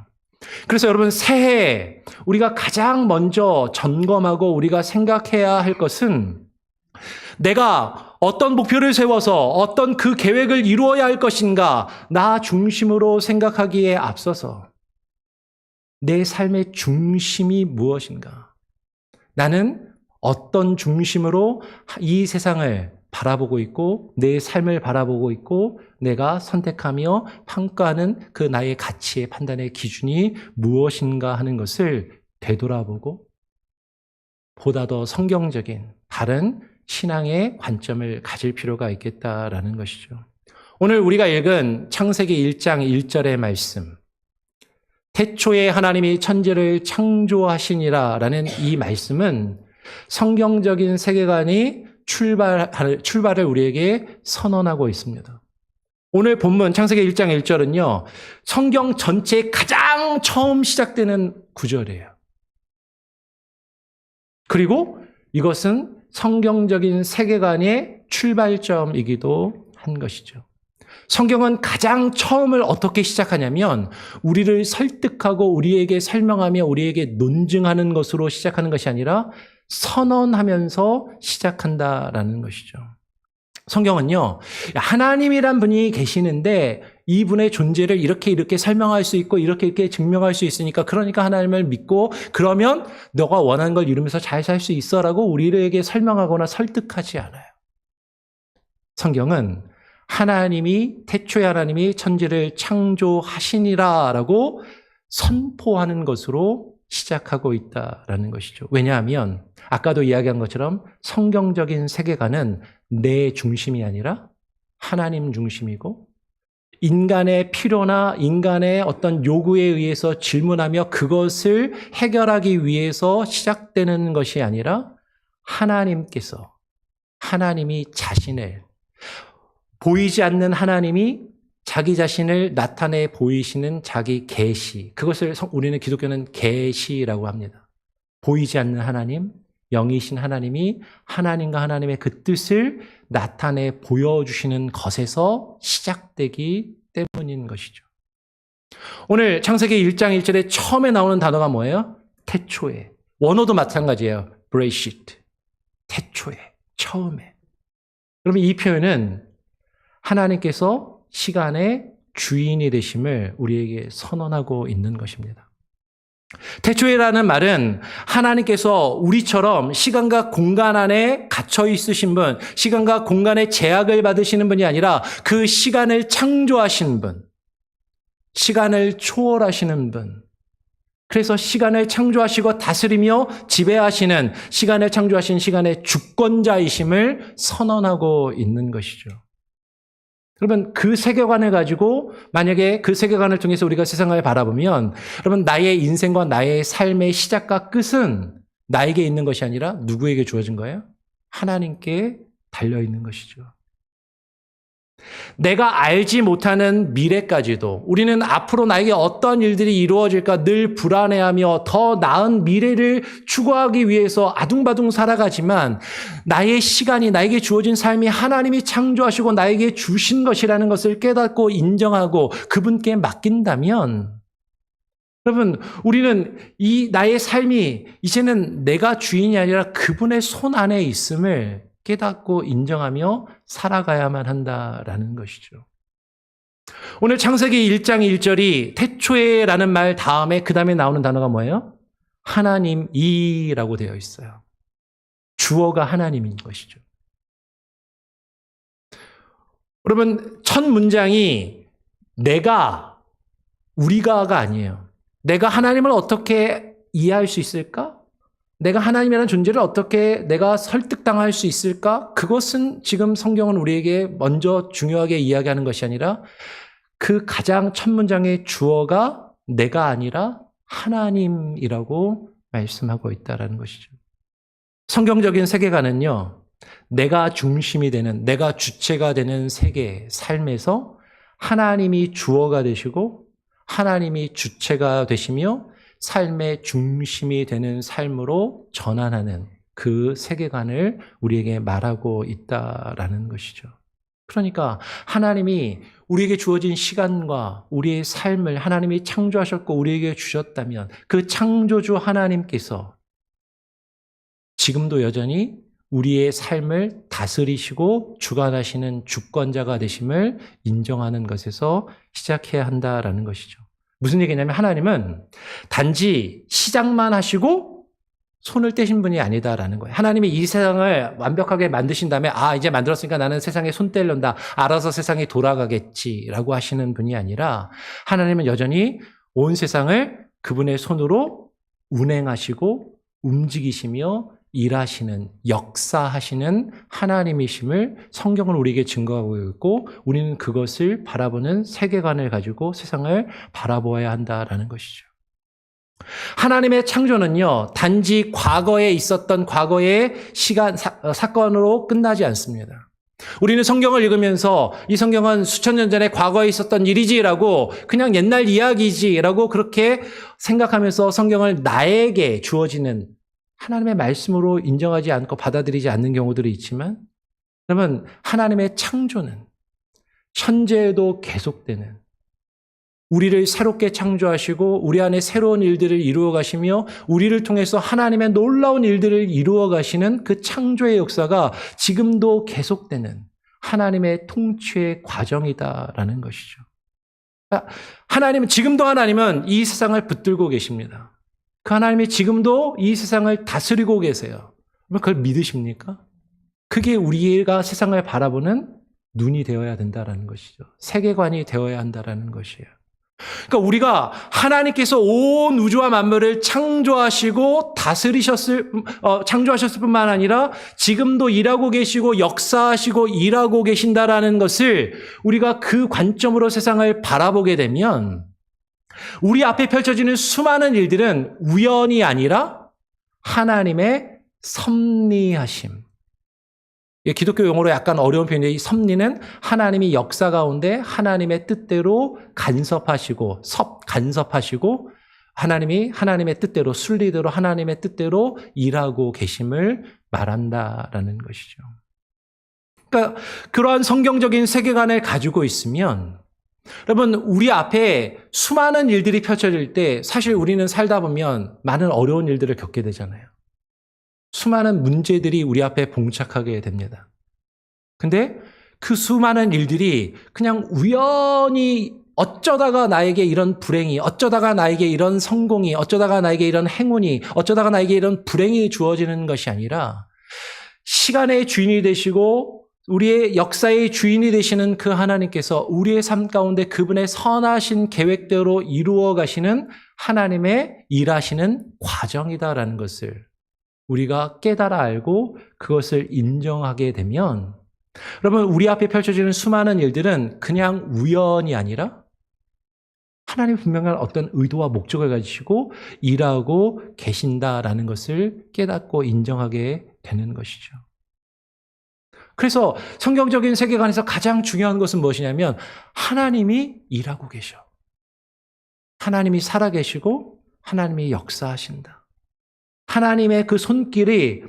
그래서 여러분, 새해 우리가 가장 먼저 점검하고 우리가 생각해야 할 것은 내가 어떤 목표를 세워서 어떤 그 계획을 이루어야 할 것인가, 나 중심으로 생각하기에 앞서서 내 삶의 중심이 무엇인가, 나는 어떤 중심으로 이 세상을 바라보고 있고 내 삶을 바라보고 있고 내가 선택하며 평가하는 그 나의 가치의 판단의 기준이 무엇인가 하는 것을 되돌아보고 보다 더 성경적인 다른 신앙의 관점을 가질 필요가 있겠다라는 것이죠. 오늘 우리가 읽은 창세기 1장 1절의 말씀, 태초에 하나님이 천지를 창조하시니라라는 이 말씀은 성경적인 세계관이 출발을 우리에게 선언하고 있습니다. 오늘 본문 창세기 1장 1절은요, 성경 전체에 가장 처음 시작되는 구절이에요. 그리고 이것은 성경적인 세계관의 출발점이기도 한 것이죠. 성경은 가장 처음을 어떻게 시작하냐면 우리를 설득하고 우리에게 설명하며 우리에게 논증하는 것으로 시작하는 것이 아니라 선언하면서 시작한다라는 것이죠. 성경은요, 하나님이란 분이 계시는데 이분의 존재를 이렇게 설명할 수 있고 이렇게 증명할 수 있으니까, 그러니까 하나님을 믿고 그러면 너가 원하는 걸 이루면서 잘 살 수 있어라고 우리에게 설명하거나 설득하지 않아요. 성경은 태초에 하나님이 천지를 창조하시니라라고 선포하는 것으로 시작하고 있다라는 것이죠. 왜냐하면 아까도 이야기한 것처럼 성경적인 세계관은 내 중심이 아니라 하나님 중심이고, 인간의 필요나 인간의 어떤 요구에 의해서 질문하며 그것을 해결하기 위해서 시작되는 것이 아니라 하나님께서, 하나님이 자신을, 보이지 않는 하나님이 자기 자신을 나타내 보이시는 자기 계시, 그것을 우리는 기독교는 계시라고 합니다. 보이지 않는 하나님, 영이신 하나님이 하나님과 하나님의 그 뜻을 나타내 보여주시는 것에서 시작되기 때문인 것이죠. 오늘 창세기 1장 1절에 처음에 나오는 단어가 뭐예요? 태초에. 원어도 마찬가지예요. 브레이시트. 태초에, 처음에. 그러면 이 표현은 하나님께서 시간의 주인이 되심을 우리에게 선언하고 있는 것입니다. 태초에라는 말은 하나님께서 우리처럼 시간과 공간 안에 갇혀 있으신 분, 시간과 공간의 제약을 받으시는 분이 아니라 그 시간을 창조하신 분, 시간을 초월하시는 분, 그래서 시간을 창조하시고 다스리며 지배하시는, 시간을 창조하신 시간의 주권자이심을 선언하고 있는 것이죠. 여러분, 그 세계관을 가지고 만약에 그 세계관을 통해서 우리가 세상을 바라보면, 여러분, 나의 인생과 나의 삶의 시작과 끝은 나에게 있는 것이 아니라 누구에게 주어진 거예요? 하나님께 달려있는 것이죠. 내가 알지 못하는 미래까지도, 우리는 앞으로 나에게 어떤 일들이 이루어질까 늘 불안해하며 더 나은 미래를 추구하기 위해서 아둥바둥 살아가지만, 나의 시간이, 나에게 주어진 삶이 하나님이 창조하시고 나에게 주신 것이라는 것을 깨닫고 인정하고 그분께 맡긴다면, 여러분, 우리는 이 나의 삶이 이제는 내가 주인이 아니라 그분의 손 안에 있음을 깨닫고 인정하며 살아가야만 한다라는 것이죠. 오늘 창세기 1장 1절이 태초에라는 말 다음에 그 다음에 나오는 단어가 뭐예요? 하나님이라고 되어 있어요. 주어가 하나님인 것이죠. 여러분, 첫 문장이 내가, 우리가가 아니에요. 내가 하나님을 어떻게 이해할 수 있을까? 내가 하나님이라는 존재를 어떻게 내가 설득당할 수 있을까? 그것은 지금 성경은 우리에게 먼저 중요하게 이야기하는 것이 아니라 그 가장 첫 문장의 주어가 내가 아니라 하나님이라고 말씀하고 있다는 것이죠. 성경적인 세계관은요, 내가 중심이 되는, 내가 주체가 되는 세계, 삶에서 하나님이 주어가 되시고 하나님이 주체가 되시며 삶의 중심이 되는 삶으로 전환하는 그 세계관을 우리에게 말하고 있다라는 것이죠. 그러니까 하나님이 우리에게 주어진 시간과 우리의 삶을 하나님이 창조하셨고 우리에게 주셨다면 그 창조주 하나님께서 지금도 여전히 우리의 삶을 다스리시고 주관하시는 주권자가 되심을 인정하는 것에서 시작해야 한다라는 것이죠. 무슨 얘기냐면 하나님은 단지 시작만 하시고 손을 떼신 분이 아니다라는 거예요. 하나님이 이 세상을 완벽하게 만드신 다음에 이제 만들었으니까 나는 세상에 손 떼려다, 알아서 세상이 돌아가겠지라고 하시는 분이 아니라 하나님은 여전히 온 세상을 그분의 손으로 운행하시고 움직이시며 일하시는, 역사하시는 하나님이심을 성경은 우리에게 증거하고 있고 우리는 그것을 바라보는 세계관을 가지고 세상을 바라보아야 한다라는 것이죠. 하나님의 창조는요, 단지 과거에 있었던 과거의 사건으로 끝나지 않습니다. 우리는 성경을 읽으면서 이 성경은 수천 년 전에 과거에 있었던 일이지라고 그냥 옛날 이야기지라고 그렇게 생각하면서 성경을 나에게 주어지는 하나님의 말씀으로 인정하지 않고 받아들이지 않는 경우들이 있지만, 여러분, 하나님의 창조는 현재에도 계속되는, 우리를 새롭게 창조하시고 우리 안에 새로운 일들을 이루어 가시며 우리를 통해서 하나님의 놀라운 일들을 이루어 가시는 그 창조의 역사가 지금도 계속되는 하나님의 통치의 과정이다라는 것이죠. 하나님은, 지금도 하나님은 이 세상을 붙들고 계십니다. 그 하나님이 지금도 이 세상을 다스리고 계세요. 그걸 믿으십니까? 그게 우리가 세상을 바라보는 눈이 되어야 된다는 것이죠. 세계관이 되어야 한다는 것이에요. 그러니까 우리가 하나님께서 온 우주와 만물을 창조하셨을 뿐만 아니라 지금도 일하고 계시고 역사하시고 일하고 계신다라는 것을 우리가 그 관점으로 세상을 바라보게 되면 우리 앞에 펼쳐지는 수많은 일들은 우연이 아니라 하나님의 섭리하심. 기독교 용어로 약간 어려운 표현인데 이 섭리는 하나님이 역사 가운데 하나님의 뜻대로 간섭하시고 하나님이 하나님의 뜻대로 순리대로 하나님의 뜻대로 일하고 계심을 말한다라는 것이죠. 그러니까 그러한 성경적인 세계관을 가지고 있으면 여러분 우리 앞에 수많은 일들이 펼쳐질 때 사실 우리는 살다 보면 많은 어려운 일들을 겪게 되잖아요. 수많은 문제들이 우리 앞에 봉착하게 됩니다. 근데 그 수많은 일들이 그냥 우연히 어쩌다가 나에게 이런 불행이, 어쩌다가 나에게 이런 성공이, 어쩌다가 나에게 이런 행운이, 어쩌다가 나에게 이런 불행이 주어지는 것이 아니라 시간의 주인이 되시고 우리의 역사의 주인이 되시는 그 하나님께서 우리의 삶 가운데 그분의 선하신 계획대로 이루어 가시는 하나님의 일하시는 과정이다라는 것을 우리가 깨달아 알고 그것을 인정하게 되면 여러분 우리 앞에 펼쳐지는 수많은 일들은 그냥 우연이 아니라 하나님 분명한 어떤 의도와 목적을 가지시고 일하고 계신다라는 것을 깨닫고 인정하게 되는 것이죠. 그래서 성경적인 세계관에서 가장 중요한 것은 무엇이냐면 하나님이 일하고 계셔. 하나님이 살아계시고 하나님이 역사하신다. 하나님의 그 손길이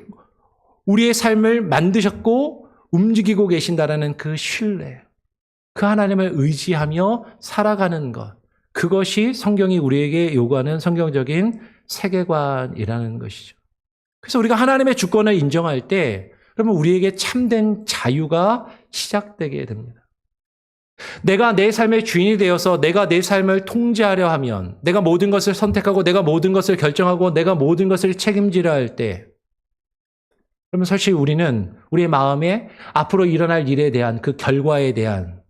우리의 삶을 만드셨고 움직이고 계신다라는 그 신뢰, 그 하나님을 의지하며 살아가는 것, 그것이 성경이 우리에게 요구하는 성경적인 세계관이라는 것이죠. 그래서 우리가 하나님의 주권을 인정할 때 그러면 우리에게 참된 자유가 시작되게 됩니다. 내가 내 삶의 주인이 되어서 내가 내 삶을 통제하려 하면 내가 모든 것을 선택하고 내가 모든 것을 결정하고 내가 모든 것을 책임지려 할 때 그러면 사실 우리는 우리의 마음에 앞으로 일어날 일에 대한 그 결과에 대한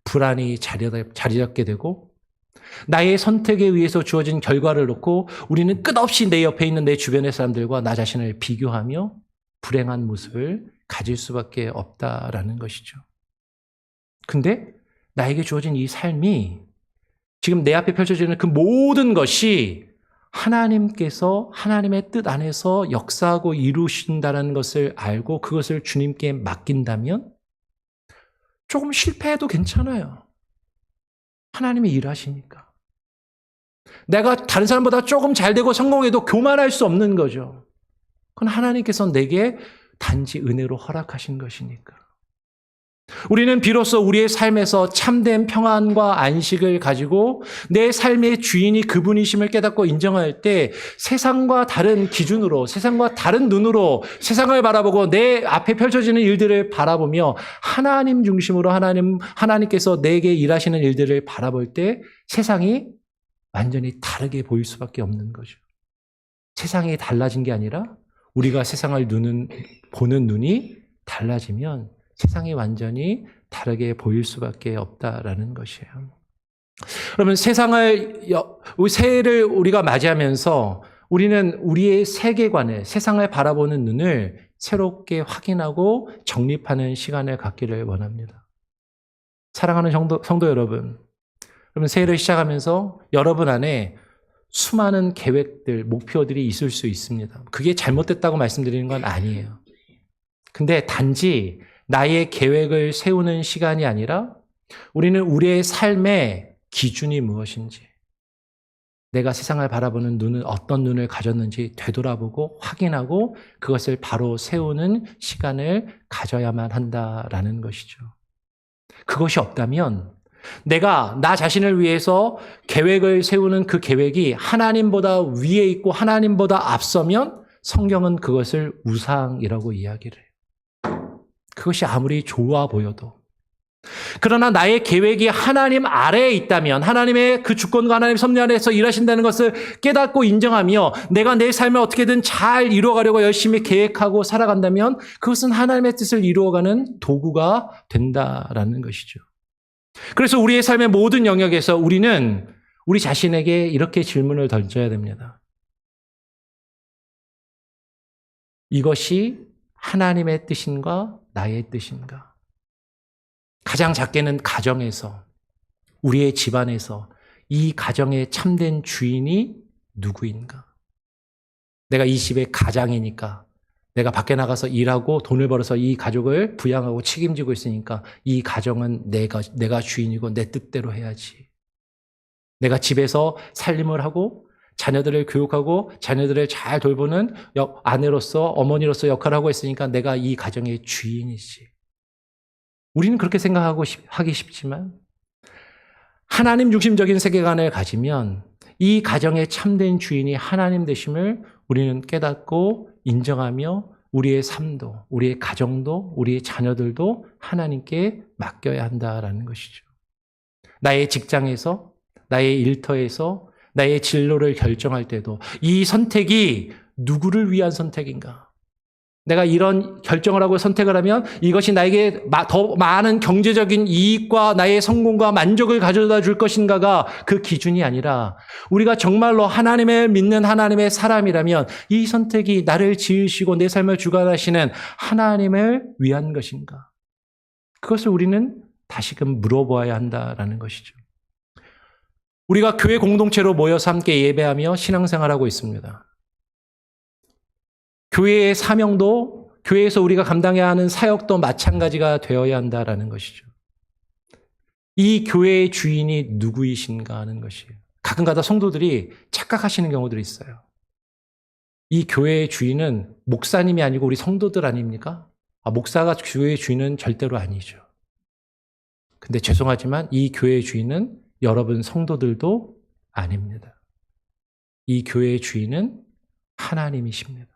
불안이 자리 잡게 되고 나의 선택에 의해서 주어진 결과를 놓고 우리는 끝없이 내 옆에 있는 내 주변의 사람들과 나 자신을 비교하며 불행한 모습을 가질 수밖에 없다라는 것이죠. 근데 나에게 주어진 이 삶이 지금 내 앞에 펼쳐지는 그 모든 것이 하나님께서 하나님의 뜻 안에서 역사하고 이루신다는 것을 알고 그것을 주님께 맡긴다면 조금 실패해도 괜찮아요. 하나님이 일하시니까. 내가 다른 사람보다 조금 잘 되고 성공해도 교만할 수 없는 거죠. 그건 하나님께서 내게 단지 은혜로 허락하신 것이니까. 우리는 비로소 우리의 삶에서 참된 평안과 안식을 가지고 내 삶의 주인이 그분이심을 깨닫고 인정할 때 세상과 다른 기준으로, 세상과 다른 눈으로 세상을 바라보고 내 앞에 펼쳐지는 일들을 바라보며 하나님 중심으로 하나님께서 내게 일하시는 일들을 바라볼 때 세상이 완전히 다르게 보일 수밖에 없는 거죠. 세상이 달라진 게 아니라 우리가 세상을 보는 눈이 달라지면 세상이 완전히 다르게 보일 수밖에 없다라는 것이에요. 그러면 새해를 우리가 맞이하면서 우리는 우리의 세계관을, 세상을 바라보는 눈을 새롭게 확인하고 정립하는 시간을 갖기를 원합니다. 사랑하는 성도 여러분, 새해를 시작하면서 여러분 안에 수많은 계획들, 목표들이 있을 수 있습니다. 그게 잘못됐다고 말씀드리는 건 아니에요. 근데 단지 나의 계획을 세우는 시간이 아니라 우리는 우리의 삶의 기준이 무엇인지, 내가 세상을 바라보는 눈은 어떤 눈을 가졌는지 되돌아보고 확인하고 그것을 바로 세우는 시간을 가져야만 한다라는 것이죠. 그것이 없다면 내가 나 자신을 위해서 계획을 세우는 그 계획이 하나님보다 위에 있고 하나님보다 앞서면 성경은 그것을 우상이라고 이야기를 해요. 그것이 아무리 좋아 보여도. 그러나 나의 계획이 하나님 아래에 있다면 하나님의 그 주권과 하나님의 섭리 안에서 일하신다는 것을 깨닫고 인정하며 내가 내 삶을 어떻게든 잘 이루어가려고 열심히 계획하고 살아간다면 그것은 하나님의 뜻을 이루어가는 도구가 된다라는 것이죠. 그래서 우리의 삶의 모든 영역에서 우리는 우리 자신에게 이렇게 질문을 던져야 됩니다. 이것이 하나님의 뜻인가 나의 뜻인가? 가장 작게는 가정에서, 우리의 집안에서 이 가정의 참된 주인이 누구인가? 내가 이 집의 가장이니까, 내가 밖에 나가서 일하고 돈을 벌어서 이 가족을 부양하고 책임지고 있으니까 이 가정은 내가 주인이고 내 뜻대로 해야지. 내가 집에서 살림을 하고 자녀들을 교육하고 자녀들을 잘 돌보는 아내로서 어머니로서 역할을 하고 있으니까 내가 이 가정의 주인이지. 우리는 그렇게 하기 쉽지만 하나님 중심적인 세계관을 가지면 이 가정의 참된 주인이 하나님 되심을 우리는 깨닫고 인정하며 우리의 삶도, 우리의 가정도, 우리의 자녀들도 하나님께 맡겨야 한다라는 것이죠. 나의 직장에서, 나의 일터에서, 나의 진로를 결정할 때도 이 선택이 누구를 위한 선택인가? 내가 이런 결정을 하고 선택을 하면 이것이 나에게 더 많은 경제적인 이익과 나의 성공과 만족을 가져다 줄 것인가가 그 기준이 아니라 우리가 정말로 하나님을 믿는 하나님의 사람이라면 이 선택이 나를 지으시고 내 삶을 주관하시는 하나님을 위한 것인가? 그것을 우리는 다시금 물어보아야 한다라는 것이죠. 우리가 교회 공동체로 모여서 함께 예배하며 신앙생활하고 있습니다. 교회의 사명도, 교회에서 우리가 감당해야 하는 사역도 마찬가지가 되어야 한다라는 것이죠. 이 교회의 주인이 누구이신가 하는 것이에요. 가끔가다 성도들이 착각하시는 경우들이 있어요. 이 교회의 주인은 목사님이 아니고 우리 성도들 아닙니까? 목사가 교회의 주인은 절대로 아니죠. 근데 죄송하지만 이 교회의 주인은 여러분 성도들도 아닙니다. 이 교회의 주인은 하나님이십니다.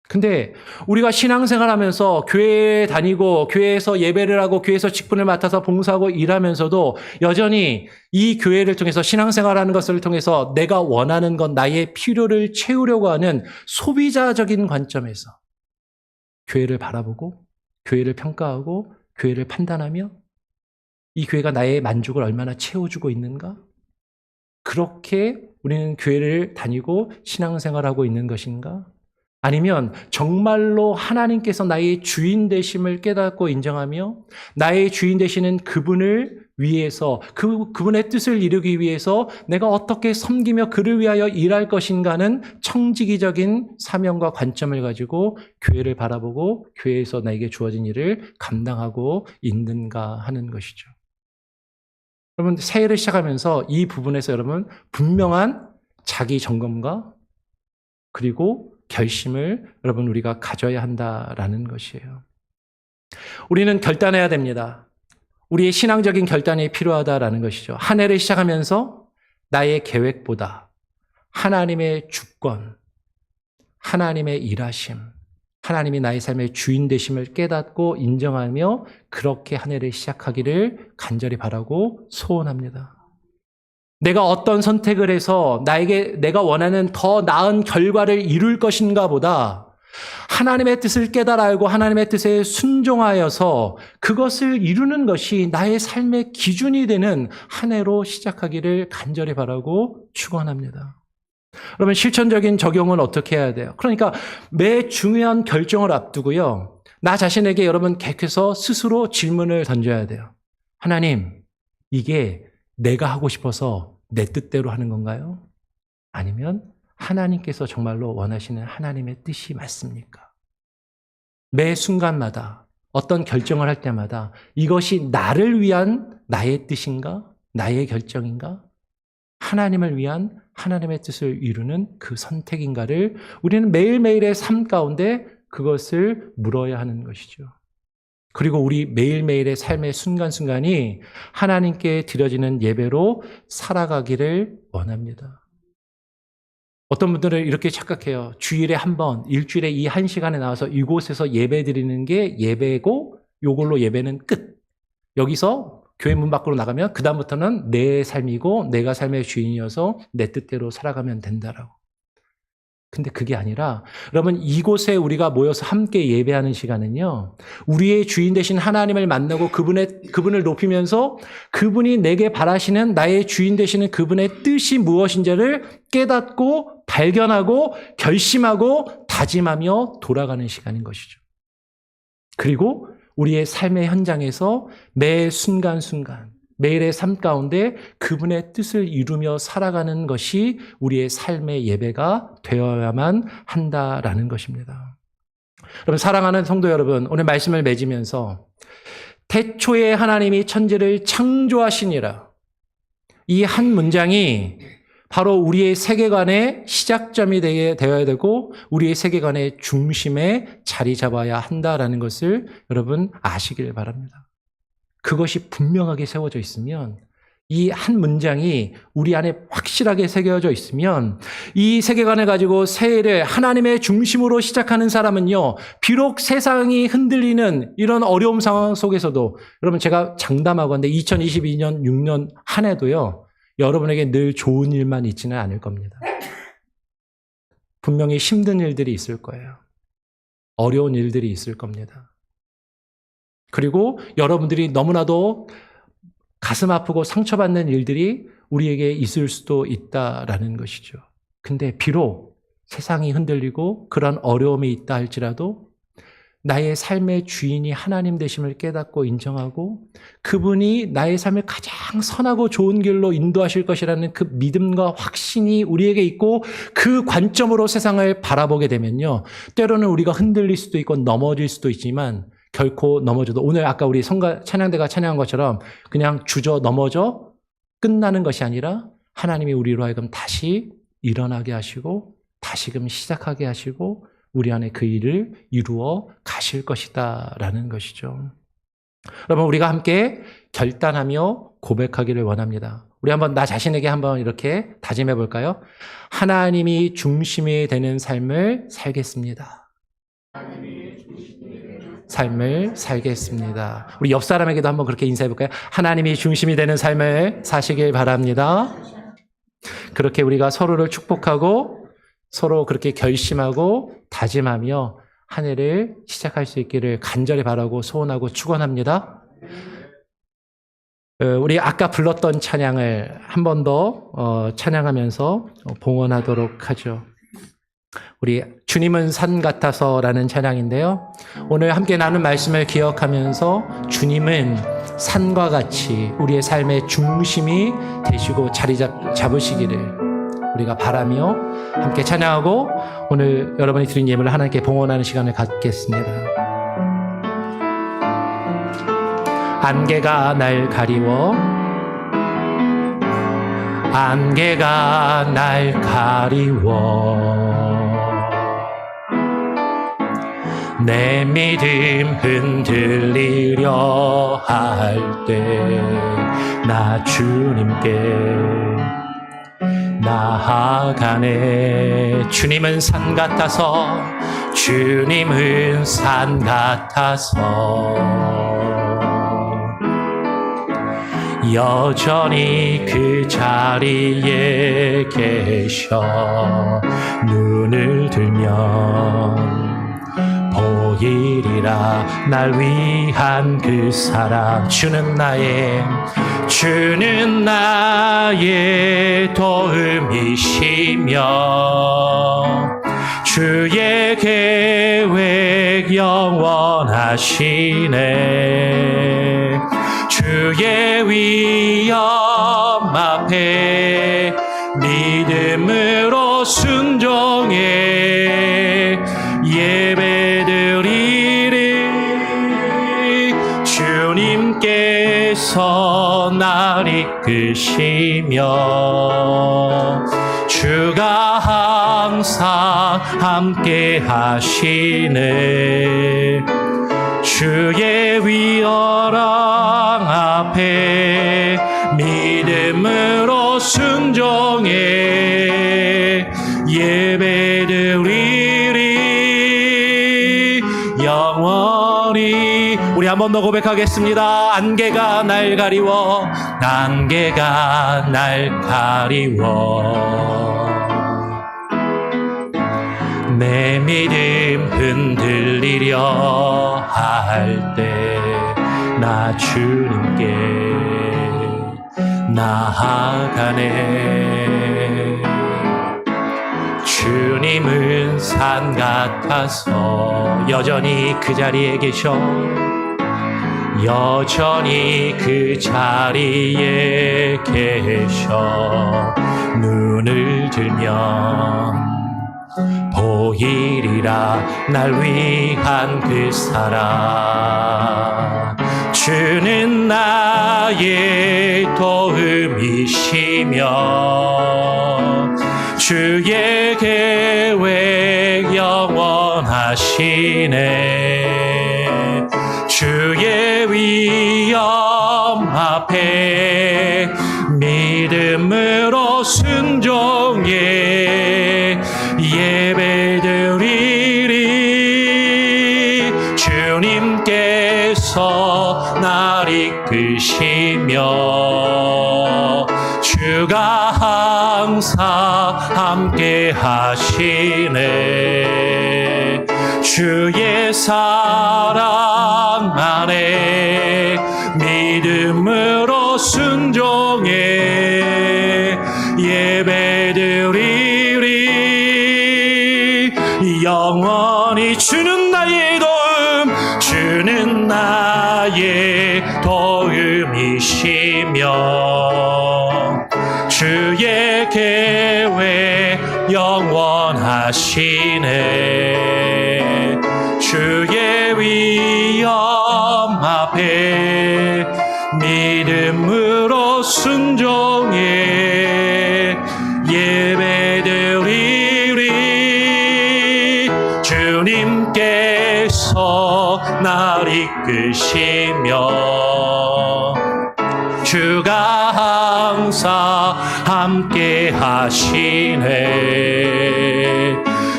근데 우리가 신앙생활 하면서 교회에 다니고 교회에서 예배를 하고 교회에서 직분을 맡아서 봉사하고 일하면서도 여전히 이 교회를 통해서 신앙생활하는 것을 통해서 내가 원하는 것, 나의 필요를 채우려고 하는 소비자적인 관점에서 교회를 바라보고 교회를 평가하고 교회를 판단하며 이 교회가 나의 만족을 얼마나 채워주고 있는가? 그렇게 우리는 교회를 다니고 신앙생활하고 있는 것인가? 아니면 정말로 하나님께서 나의 주인 되심을 깨닫고 인정하며 나의 주인 되시는 그분을 위해서 그분의 뜻을 이루기 위해서 내가 어떻게 섬기며 그를 위하여 일할 것인가는 청지기적인 사명과 관점을 가지고 교회를 바라보고 교회에서 나에게 주어진 일을 감당하고 있는가 하는 것이죠. 여러분 새해를 시작하면서 이 부분에서 여러분 분명한 자기 점검과 그리고 결심을 여러분 우리가 가져야 한다라는 것이에요. 우리는 결단해야 됩니다. 우리의 신앙적인 결단이 필요하다라는 것이죠. 한 해를 시작하면서 나의 계획보다 하나님의 주권, 하나님의 일하심, 하나님이 나의 삶의 주인 되심을 깨닫고 인정하며 그렇게 한 해를 시작하기를 간절히 바라고 소원합니다. 내가 어떤 선택을 해서 내가 원하는 더 나은 결과를 이룰 것인가 보다 하나님의 뜻을 깨달아 알고 하나님의 뜻에 순종하여서 그것을 이루는 것이 나의 삶의 기준이 되는 한 해로 시작하기를 간절히 바라고 축원합니다. 그러면 실천적인 적용은 어떻게 해야 돼요? 그러니까 매 중요한 결정을 앞두고요. 나 자신에게 여러분 계속해서 스스로 질문을 던져야 돼요. 하나님, 이게 내가 하고 싶어서 내 뜻대로 하는 건가요? 아니면 하나님께서 정말로 원하시는 하나님의 뜻이 맞습니까? 매 순간마다 어떤 결정을 할 때마다 이것이 나를 위한 나의 뜻인가? 나의 결정인가? 하나님을 위한 하나님의 뜻을 이루는 그 선택인가를 우리는 매일매일의 삶 가운데 그것을 물어야 하는 것이죠. 그리고 우리 매일매일의 삶의 순간순간이 하나님께 드려지는 예배로 살아가기를 원합니다. 어떤 분들은 이렇게 착각해요. 주일에 한 번, 일주일에 이 한 시간에 나와서 이곳에서 예배 드리는 게 예배고 요걸로 예배는 끝. 여기서 교회 문 밖으로 나가면 그다음부터는 내 삶이고 내가 삶의 주인이어서 내 뜻대로 살아가면 된다라고. 근데 그게 아니라 여러분 이곳에 우리가 모여서 함께 예배하는 시간은요. 우리의 주인 되신 하나님을 만나고 그분을 높이면서 그분이 내게 바라시는 나의 주인 되시는 그분의 뜻이 무엇인지를 깨닫고 발견하고 결심하고 다짐하며 돌아가는 시간인 것이죠. 그리고 우리의 삶의 현장에서 매 순간순간 매일의 삶 가운데 그분의 뜻을 이루며 살아가는 것이 우리의 삶의 예배가 되어야만 한다라는 것입니다. 여러분 사랑하는 성도 여러분, 오늘 말씀을 맺으면서 태초에 하나님이 천지를 창조하시니라, 이 한 문장이 바로 우리의 세계관의 시작점이 되어야 되고 우리의 세계관의 중심에 자리 잡아야 한다라는 것을 여러분 아시길 바랍니다. 그것이 분명하게 세워져 있으면, 이 한 문장이 우리 안에 확실하게 새겨져 있으면 이 세계관을 가지고 새해를 하나님의 중심으로 시작하는 사람은요, 비록 세상이 흔들리는 이런 어려움 상황 속에서도, 여러분 제가 장담하건대 2022년 6년 한 해도요, 여러분에게 늘 좋은 일만 있지는 않을 겁니다. 분명히 힘든 일들이 있을 거예요. 어려운 일들이 있을 겁니다. 그리고 여러분들이 너무나도 가슴 아프고 상처받는 일들이 우리에게 있을 수도 있다라는 것이죠. 근데 비록 세상이 흔들리고 그런 어려움이 있다 할지라도 나의 삶의 주인이 하나님 되심을 깨닫고 인정하고 그분이 나의 삶을 가장 선하고 좋은 길로 인도하실 것이라는 그 믿음과 확신이 우리에게 있고 그 관점으로 세상을 바라보게 되면요, 때로는 우리가 흔들릴 수도 있고 넘어질 수도 있지만 결코 넘어져도, 오늘 아까 우리 찬양대가 찬양한 것처럼 그냥 주저 넘어져 끝나는 것이 아니라 하나님이 우리로 하여금 다시 일어나게 하시고 다시금 시작하게 하시고 우리 안에 그 일을 이루어 가실 것이다 라는 것이죠. 여러분 우리가 함께 결단하며 고백하기를 원합니다. 우리 한번 나 자신에게 한번 이렇게 다짐해 볼까요? 하나님이 중심이 되는 삶을 살겠습니다. 삶을 살겠습니다. 우리 옆 사람에게도 한번 그렇게 인사해 볼까요? 하나님이 중심이 되는 삶을 사시길 바랍니다. 그렇게 우리가 서로를 축복하고 서로 그렇게 결심하고 다짐하며 한 해를 시작할 수 있기를 간절히 바라고 소원하고 축원합니다. 우리 아까 불렀던 찬양을 한 번 더 찬양하면서 봉헌하도록 하죠. 우리 주님은 산 같아서라는 찬양인데요. 오늘 함께 나눈 말씀을 기억하면서 주님은 산과 같이 우리의 삶의 중심이 되시고 자리 잡으시기를 우리가 바라며 함께 찬양하고 오늘 여러분이 드린 예물을 하나님께 봉헌하는 시간을 갖겠습니다. 안개가 날 가리워, 안개가 날 가리워, 내 믿음 흔들리려 할 때 나 주님께 나아가네. 주님은 산 같아서, 주님은 산 같아서 여전히 그 자리에 계셔 눈을 들면 보이리라 날 위한 그 사랑. 주는 나의 도움이시며 주의 계획 영원하시네. 주의 위엄 앞에 믿음으로 순종해 예배드리리. 주님께서 날 이끄시며 주가 항상 함께 하시네. 주의 위엄 앞에 믿음으로 순종해 예배드리리 영원히. 우리 한 번 더 고백하겠습니다. 안개가 날 가리워, 안개가 날 가리워, 믿음 흔들리려 할 때 나 주님께 나아가네. 주님은 산 같아서 여전히 그 자리에 계셔. 여전히 그 자리에 계셔. 눈을 들면 보이리라 날 위한 그 사랑. 주는 나의 도움이시며 주의 계획 영원하시네. 주의 위엄 앞에 믿음으로 순종해 예배드리리. 주님께서 날 이끄시며 주가 항상 함께 하시네. 주의 사랑 안에 믿음으로 순종해 예배드리리. 영원히 주는 나의 도움, 주는 나의 도움이시며 주의 계획 영원하시네. 주의 위엄 앞에 믿음으로 순종해 예배드리리. 주님께서 날 이끄시며 주가 항상 함께 하시네.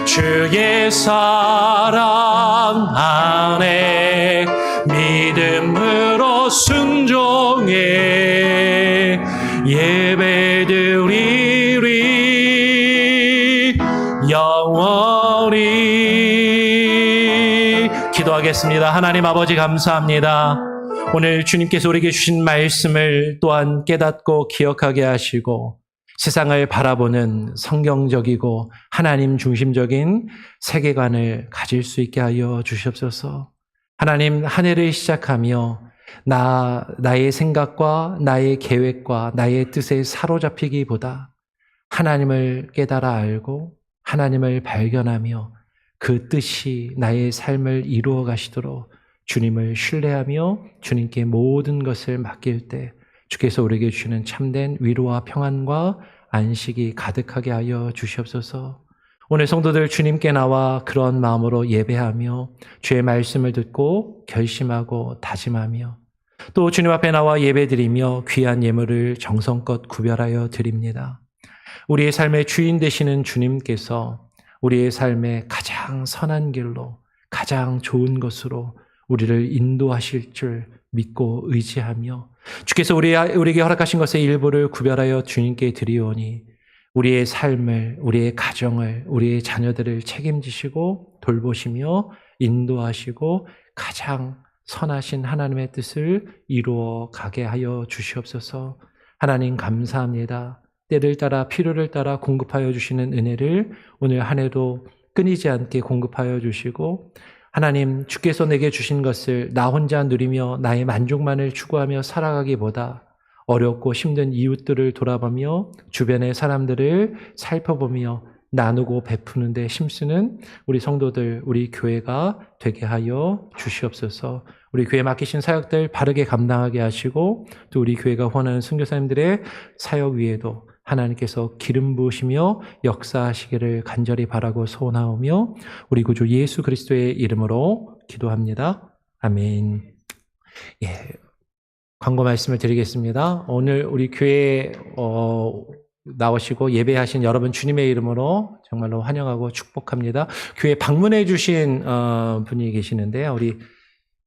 주의 사랑 안에 믿음으로 순종해 예배드리리. 영원히 기도하겠습니다. 하나님 아버지 감사합니다. 오늘 주님께서 우리에게 주신 말씀을 또한 깨닫고 기억하게 하시고 세상을 바라보는 성경적이고 하나님 중심적인 세계관을 가질 수 있게 하여 주시옵소서. 하나님, 한 해를 시작하며 나의 생각과 나의 계획과 나의 뜻에 사로잡히기보다 하나님을 깨달아 알고 하나님을 발견하며 그 뜻이 나의 삶을 이루어 가시도록 주님을 신뢰하며 주님께 모든 것을 맡길 때 주께서 우리에게 주시는 참된 위로와 평안과 안식이 가득하게 하여 주시옵소서. 오늘 성도들 주님께 나와 그런 마음으로 예배하며 주의 말씀을 듣고 결심하고 다짐하며 또 주님 앞에 나와 예배드리며 귀한 예물을 정성껏 구별하여 드립니다. 우리의 삶의 주인 되시는 주님께서 우리의 삶의 가장 선한 길로 가장 좋은 것으로 우리를 인도하실 줄 믿고 의지하며 주께서 우리에게 허락하신 것의 일부를 구별하여 주님께 드리오니 우리의 삶을, 우리의 가정을, 우리의 자녀들을 책임지시고 돌보시며 인도하시고 가장 선하신 하나님의 뜻을 이루어 가게 하여 주시옵소서. 하나님 감사합니다. 때를 따라 필요를 따라 공급하여 주시는 은혜를 오늘 한 해도 끊이지 않게 공급하여 주시고 하나님 주께서 내게 주신 것을 나 혼자 누리며 나의 만족만을 추구하며 살아가기보다 어렵고 힘든 이웃들을 돌아보며 주변의 사람들을 살펴보며 나누고 베푸는 데 힘쓰는 우리 성도들, 우리 교회가 되게 하여 주시옵소서. 우리 교회 맡기신 사역들 바르게 감당하게 하시고 또 우리 교회가 원하는 선교사님들의 사역 위에도 하나님께서 기름 부으시며 역사하시기를 간절히 바라고 소원하오며 우리 구주 예수 그리스도의 이름으로 기도합니다. 아멘. 예, 광고 말씀을 드리겠습니다. 오늘 우리 교회에 나오시고 예배하신 여러분 주님의 이름으로 정말로 환영하고 축복합니다. 교회 방문해 주신 분이 계시는데요. 우리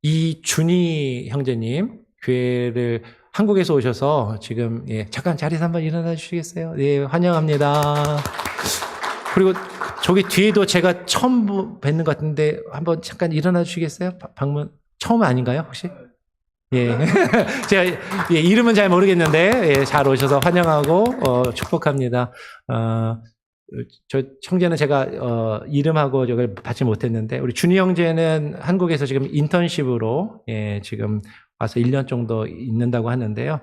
이준희 형제님, 교회를 한국에서 오셔서 지금 잠깐 자리에서 한번 일어나 주시겠어요? 예, 환영합니다. 그리고 저기 뒤에도 제가 처음 뵙는 것 같은데 한번 잠깐 일어나 주시겠어요? 방문 처음 아닌가요 혹시? 예, 제가 예, 이름은 잘 모르겠는데 예, 잘 오셔서 환영하고 축복합니다. 저 형제는 제가 이름하고 저걸 받지 못했는데 우리 준희 형제는 한국에서 지금 인턴십으로 예, 지금 와서 1년 정도 있는다고 하는데요.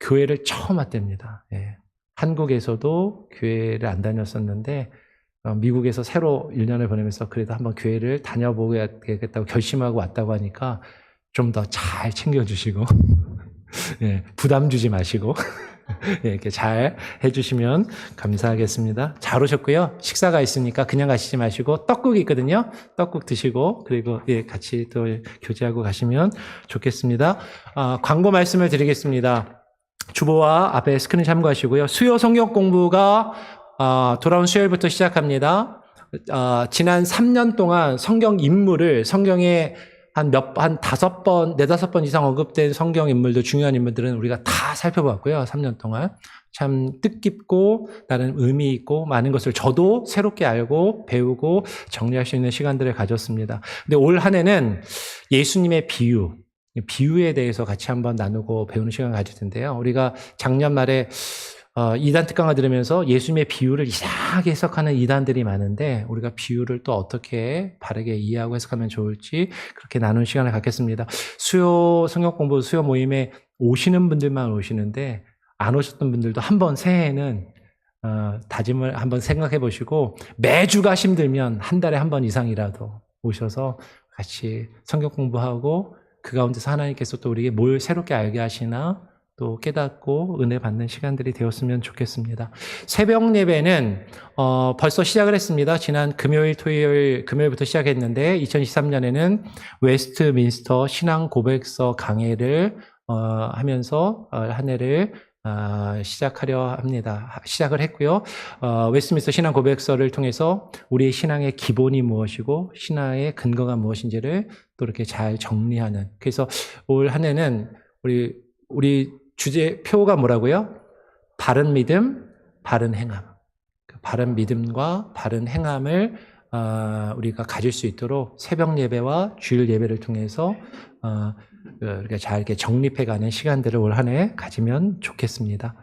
교회를 처음 왔답니다. 예. 한국에서도 교회를 안 다녔었는데 미국에서 새로 1년을 보내면서 그래도 한번 교회를 다녀보겠다고 결심하고 왔다고 하니까 좀 더 잘 챙겨주시고 예, 부담 주지 마시고 예, 이렇게 잘 해주시면 감사하겠습니다. 잘 오셨고요. 식사가 있으니까 그냥 가시지 마시고 떡국이 있거든요. 떡국 드시고 그리고 예, 같이 또 교제하고 가시면 좋겠습니다. 광고 말씀을 드리겠습니다. 주보와 앞에 스크린 참고하시고요. 수요 성경 공부가 돌아온 수요일부터 시작합니다. 지난 3년 동안 성경 인물을 성경에 한 4-5번 이상 언급된 성경 인물들, 중요한 인물들은 우리가 다 살펴봤고요. 3년 동안. 참 뜻깊고, 나름 의미 있고, 많은 것을 저도 새롭게 알고, 배우고, 정리할 수 있는 시간들을 가졌습니다. 근데 올 한 해는 예수님의 비유에 대해서 같이 한번 나누고 배우는 시간을 가질 텐데요. 우리가 작년 말에 이단 특강을 들으면서 예수님의 비유를 이상하게 해석하는 이단들이 많은데 우리가 비유를 또 어떻게 바르게 이해하고 해석하면 좋을지 그렇게 나눈 시간을 갖겠습니다. 수요 성경 공부 수요 모임에 오시는 분들만 오시는데 안 오셨던 분들도 한번 새해에는 다짐을 한번 생각해 보시고 매주가 힘들면 한 달에 한 번 이상이라도 오셔서 같이 성경 공부하고 그 가운데서 하나님께서 또 우리에게 뭘 새롭게 알게 하시나 또 깨닫고 은혜 받는 시간들이 되었으면 좋겠습니다. 새벽 예배는 벌써 시작을 했습니다. 지난 금요일부터 시작했는데 2023년에는 웨스트민스터 신앙 고백서 강해를 하면서 한 해를 시작하려 합니다. 시작을 했고요. 웨스트민스터 신앙 고백서를 통해서 우리의 신앙의 기본이 무엇이고 신앙의 근거가 무엇인지를 또 이렇게 잘 정리하는. 그래서 올 한 해는 우리 주제 표가 뭐라고요? 바른 믿음, 바른 행함. 바른 믿음과 바른 행함을 우리가 가질 수 있도록 새벽 예배와 주일 예배를 통해서 우리가 잘 이렇게 정립해가는 시간들을 올 한 해 가지면 좋겠습니다.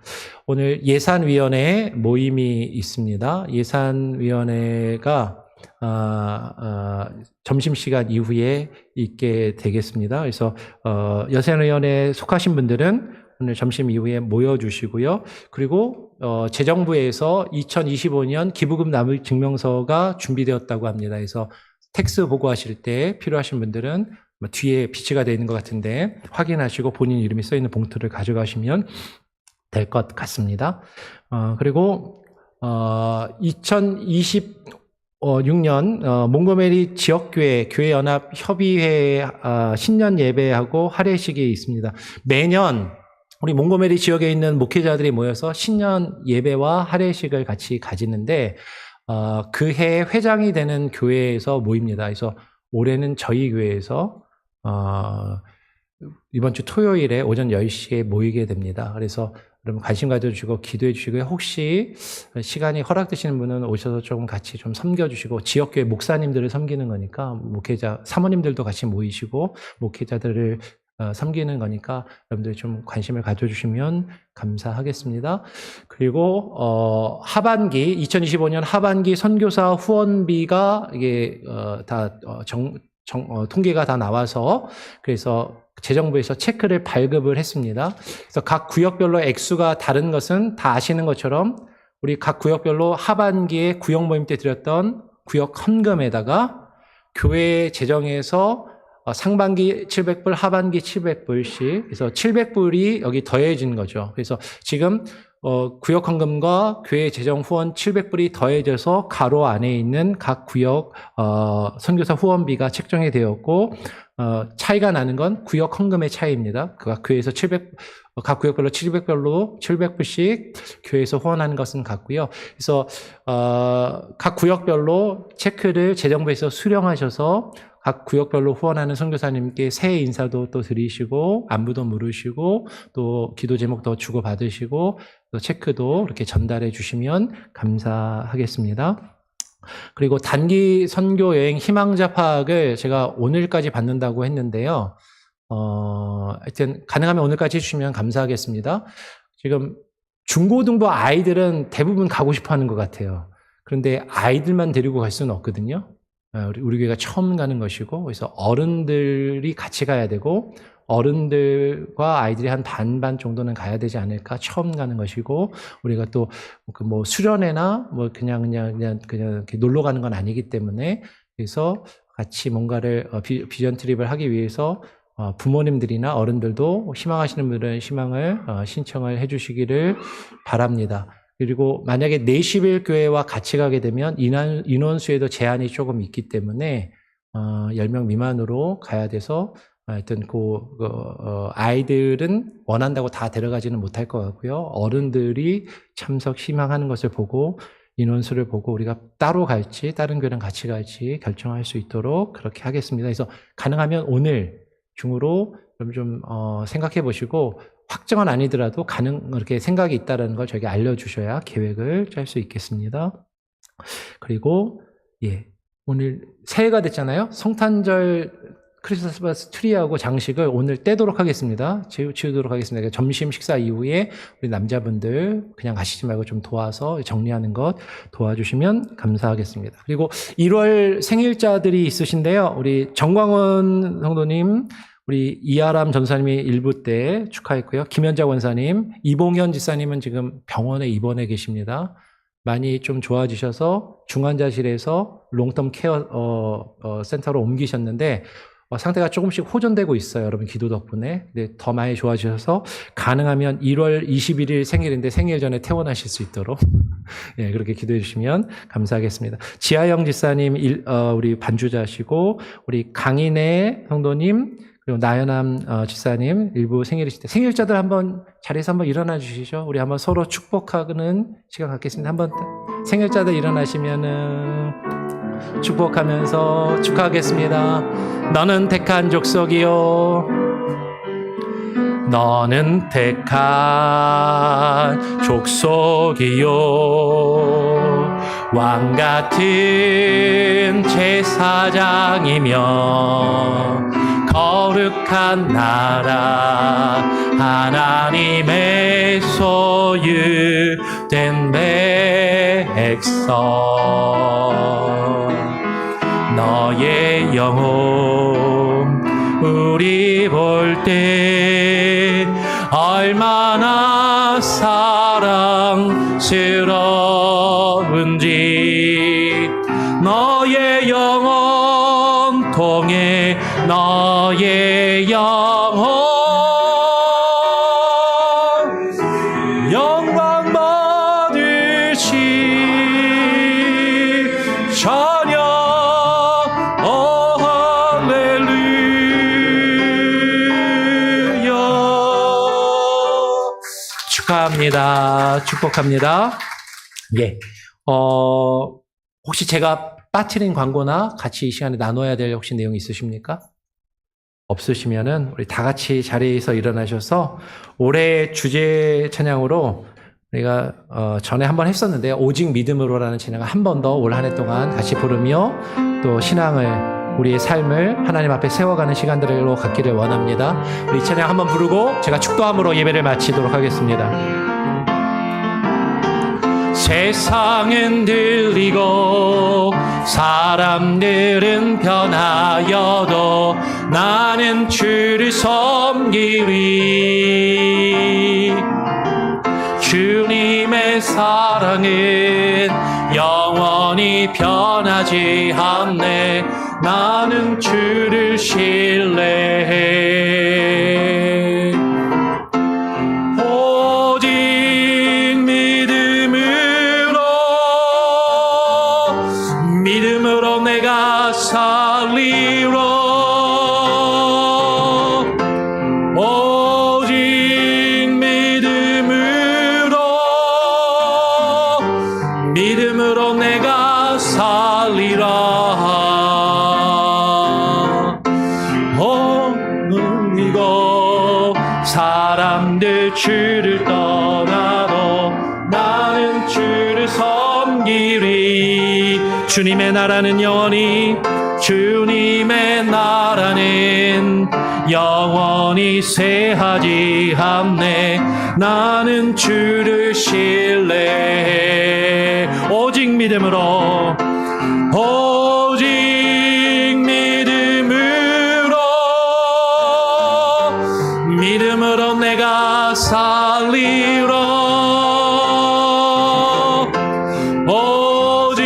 오늘 예산위원회 모임이 있습니다. 예산위원회가 점심시간 이후에 있게 되겠습니다. 그래서 예산위원회에 속하신 분들은 오늘 점심 이후에 모여주시고요. 그리고 재정부에서 2025년 기부금 납입 증명서가 준비되었다고 합니다. 그래서 텍스 보고하실 때 필요하신 분들은 뒤에 비치가 되어 있는 것 같은데 확인하시고 본인 이름이 써 있는 봉투를 가져가시면 될 것 같습니다. 그리고 2026년 몽고메리 지역교회 교회연합 협의회 신년 예배하고 할애식이 있습니다. 매년 우리 몽고메리 지역에 있는 목회자들이 모여서 신년 예배와 할애식을 같이 가지는데 그 해 회장이 되는 교회에서 모입니다. 그래서 올해는 저희 교회에서 이번 주 토요일에 오전 10시에 모이게 됩니다. 그래서 여러분 관심 가져주시고 기도해 주시고요. 혹시 시간이 허락되시는 분은 오셔서 조금 같이 좀 섬겨주시고 지역교회 목사님들을 섬기는 거니까 목회자 사모님들도 같이 모이시고 목회자들을 섬기는 거니까 여러분들 좀 관심을 가져주시면 감사하겠습니다. 그리고 하반기 2025년 하반기 선교사 후원비가 이게 다 통계가 다 나와서 그래서 재정부에서 체크를 발급을 했습니다. 그래서 각 구역별로 액수가 다른 것은 다 아시는 것처럼 우리 각 구역별로 하반기에 구역 모임 때 드렸던 구역 헌금에다가 교회 재정에서 상반기 700불, 하반기 700불씩, 그래서 700불이 여기 더해진 거죠. 그래서 지금 구역 헌금과 교회 재정 후원 700불이 더해져서 가로 안에 있는 각 구역 선교사 후원비가 책정이 되었고 차이가 나는 건 구역 헌금의 차이입니다. 각 교회에서 각 구역별로 700불씩 교회에서 후원하는 것은 같고요. 그래서 각 구역별로 체크를 재정부에서 수령하셔서 각 구역별로 후원하는 선교사님께 새해 인사도 또 드리시고 안부도 물으시고 또 기도 제목도 주고받으시고 또 체크도 이렇게 전달해 주시면 감사하겠습니다. 그리고 단기 선교 여행 희망자 파악을 제가 오늘까지 받는다고 했는데요. 하여튼 가능하면 오늘까지 해주시면 감사하겠습니다. 지금 중고등부 아이들은 대부분 가고 싶어 하는 것 같아요. 그런데 아이들만 데리고 갈 수는 없거든요. 우리 교회가 처음 가는 것이고, 그래서 어른들이 같이 가야 되고, 어른들과 아이들이 한 반반 정도는 가야 되지 않을까, 처음 가는 것이고, 우리가 또 뭐 수련회나 뭐 그냥 이렇게 놀러 가는 건 아니기 때문에, 그래서 같이 뭔가를 비전 트립을 하기 위해서 부모님들이나 어른들도 희망하시는 분들은 희망을 신청을 해주시기를 바랍니다. 그리고 만약에 내시빌 교회와 같이 가게 되면 인원수에도 제한이 조금 있기 때문에 10명 미만으로 가야 돼서 하여튼 아이들은 원한다고 다 데려가지는 못할 것 같고요. 어른들이 참석 희망하는 것을 보고 인원수를 보고 우리가 따로 갈지 다른 교회랑 같이 갈지 결정할 수 있도록 그렇게 하겠습니다. 그래서 가능하면 오늘 중으로 좀 생각해 보시고 확정은 아니더라도 그렇게 생각이 있다는 걸 저에게 알려주셔야 계획을 짤 수 있겠습니다. 그리고 오늘 새해가 됐잖아요. 성탄절 크리스마스 트리하고 장식을 오늘 떼도록 하겠습니다. 치우도록 하겠습니다. 점심 식사 이후에 우리 남자분들 그냥 가시지 말고 좀 도와서 정리하는 것 도와주시면 감사하겠습니다. 그리고 1월 생일자들이 있으신데요. 우리 정광원 성도님, 우리 이아람 전사님이 일부 때 축하했고요. 김현자 원사님, 이봉현 지사님은 지금 병원에 입원해 계십니다. 많이 좀 좋아지셔서 중환자실에서 롱텀 케어 센터로 옮기셨는데 상태가 조금씩 호전되고 있어요. 여러분 기도 덕분에. 근데 더 많이 좋아지셔서 가능하면 1월 21일 생일인데 생일 전에 퇴원하실 수 있도록 그렇게 기도해 주시면 감사하겠습니다. 지하영 지사님 우리 반주자시고 우리 강인혜 성도님 그리고 나연함 지사님 일부 생일이실 때 생일자들 한번 자리에서 한번 일어나 주시죠. 우리 한번 서로 축복하는 시간 갖겠습니다. 한번 생일자들 일어나시면은 축복하면서 축하하겠습니다. 너는 택한 족속이요 너는 택한 족속이요 왕같은 제사장이며 거룩한 나라 하나님의 소유된 백성 너의 영혼 우리 볼 때 얼마나 사랑스러운지 너의 영혼 통해 너의 영혼 영광 받으시 전혀 할렐루야 축하합니다. 축복합니다. 혹시 제가 빠트린 광고나 같이 이 시간에 나눠야 될 혹시 내용이 있으십니까? 없으시면은 우리 다 같이 자리에서 일어나셔서 올해 주제 찬양으로 우리가 전에 한번 했었는데요. 오직 믿음으로라는 찬양을 한 번 더 올 한 해 동안 같이 부르며 또 신앙을 우리의 삶을 하나님 앞에 세워가는 시간들로 갖기를 원합니다. 우리 이 찬양 한번 부르고 제가 축도함으로 예배를 마치도록 하겠습니다. 세상은 들리고 사람들은 변하여도 나는 주를 섬기리 주님의 사랑은 영원히 변하지 않네 나는 주를 신뢰해 오직 믿음으로 내가 살리로 오직 믿음으로 내가 살리라 오늘 이곳 사람들 주를 떠나도 나는 주를 섬기리 길이 주님의 나라는 영원히 주님의 나라는 영원히 쇠하지 않네. 나는 주를 신뢰해 오직 믿음으로 오직 믿음으로 내가 살리라. 오직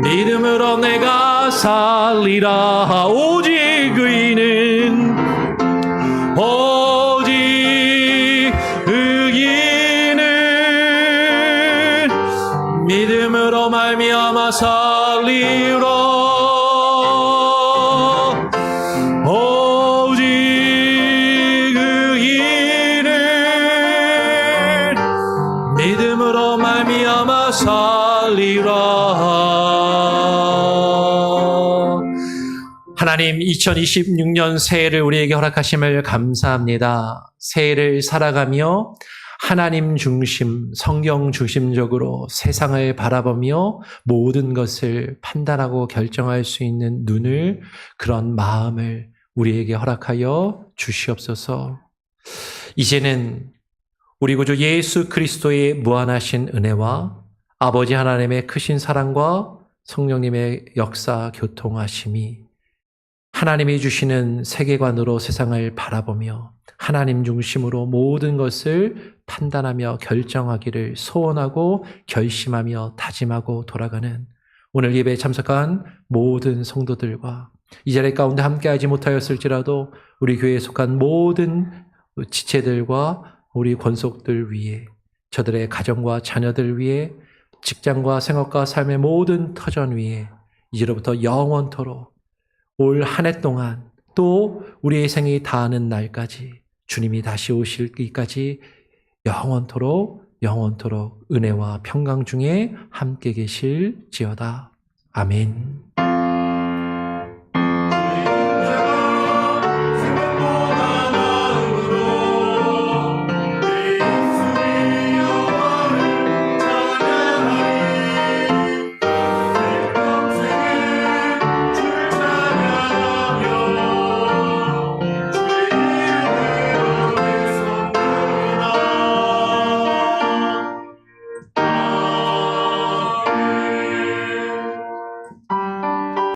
믿음으로 내가 살리라. 오직 의인은 믿음으로 말미암아 살리라. 오직 의인은 믿음으로 말미암아 살리라. 하나님, 2026년 새해를 우리에게 허락하심을 감사합니다. 새해를 살아가며 하나님 중심, 성경 중심적으로 세상을 바라보며 모든 것을 판단하고 결정할 수 있는 눈을, 그런 마음을 우리에게 허락하여 주시옵소서. 이제는 우리 구주 예수 그리스도의 무한하신 은혜와 아버지 하나님의 크신 사랑과 성령님의 역사 교통하심이 하나님이 주시는 세계관으로 세상을 바라보며 하나님 중심으로 모든 것을 판단하며 결정하기를 소원하고 결심하며 다짐하고 돌아가는 오늘 예배에 참석한 모든 성도들과 이 자리 가운데 함께하지 못하였을지라도 우리 교회에 속한 모든 지체들과 우리 권속들 위해, 저들의 가정과 자녀들 위해, 직장과 생업과 삶의 모든 터전 위에 이제로부터 영원토록 올 한 해 동안 또 우리의 생이 다하는 날까지 주님이 다시 오실기까지 영원토록 은혜와 평강 중에 함께 계실지어다. 아멘.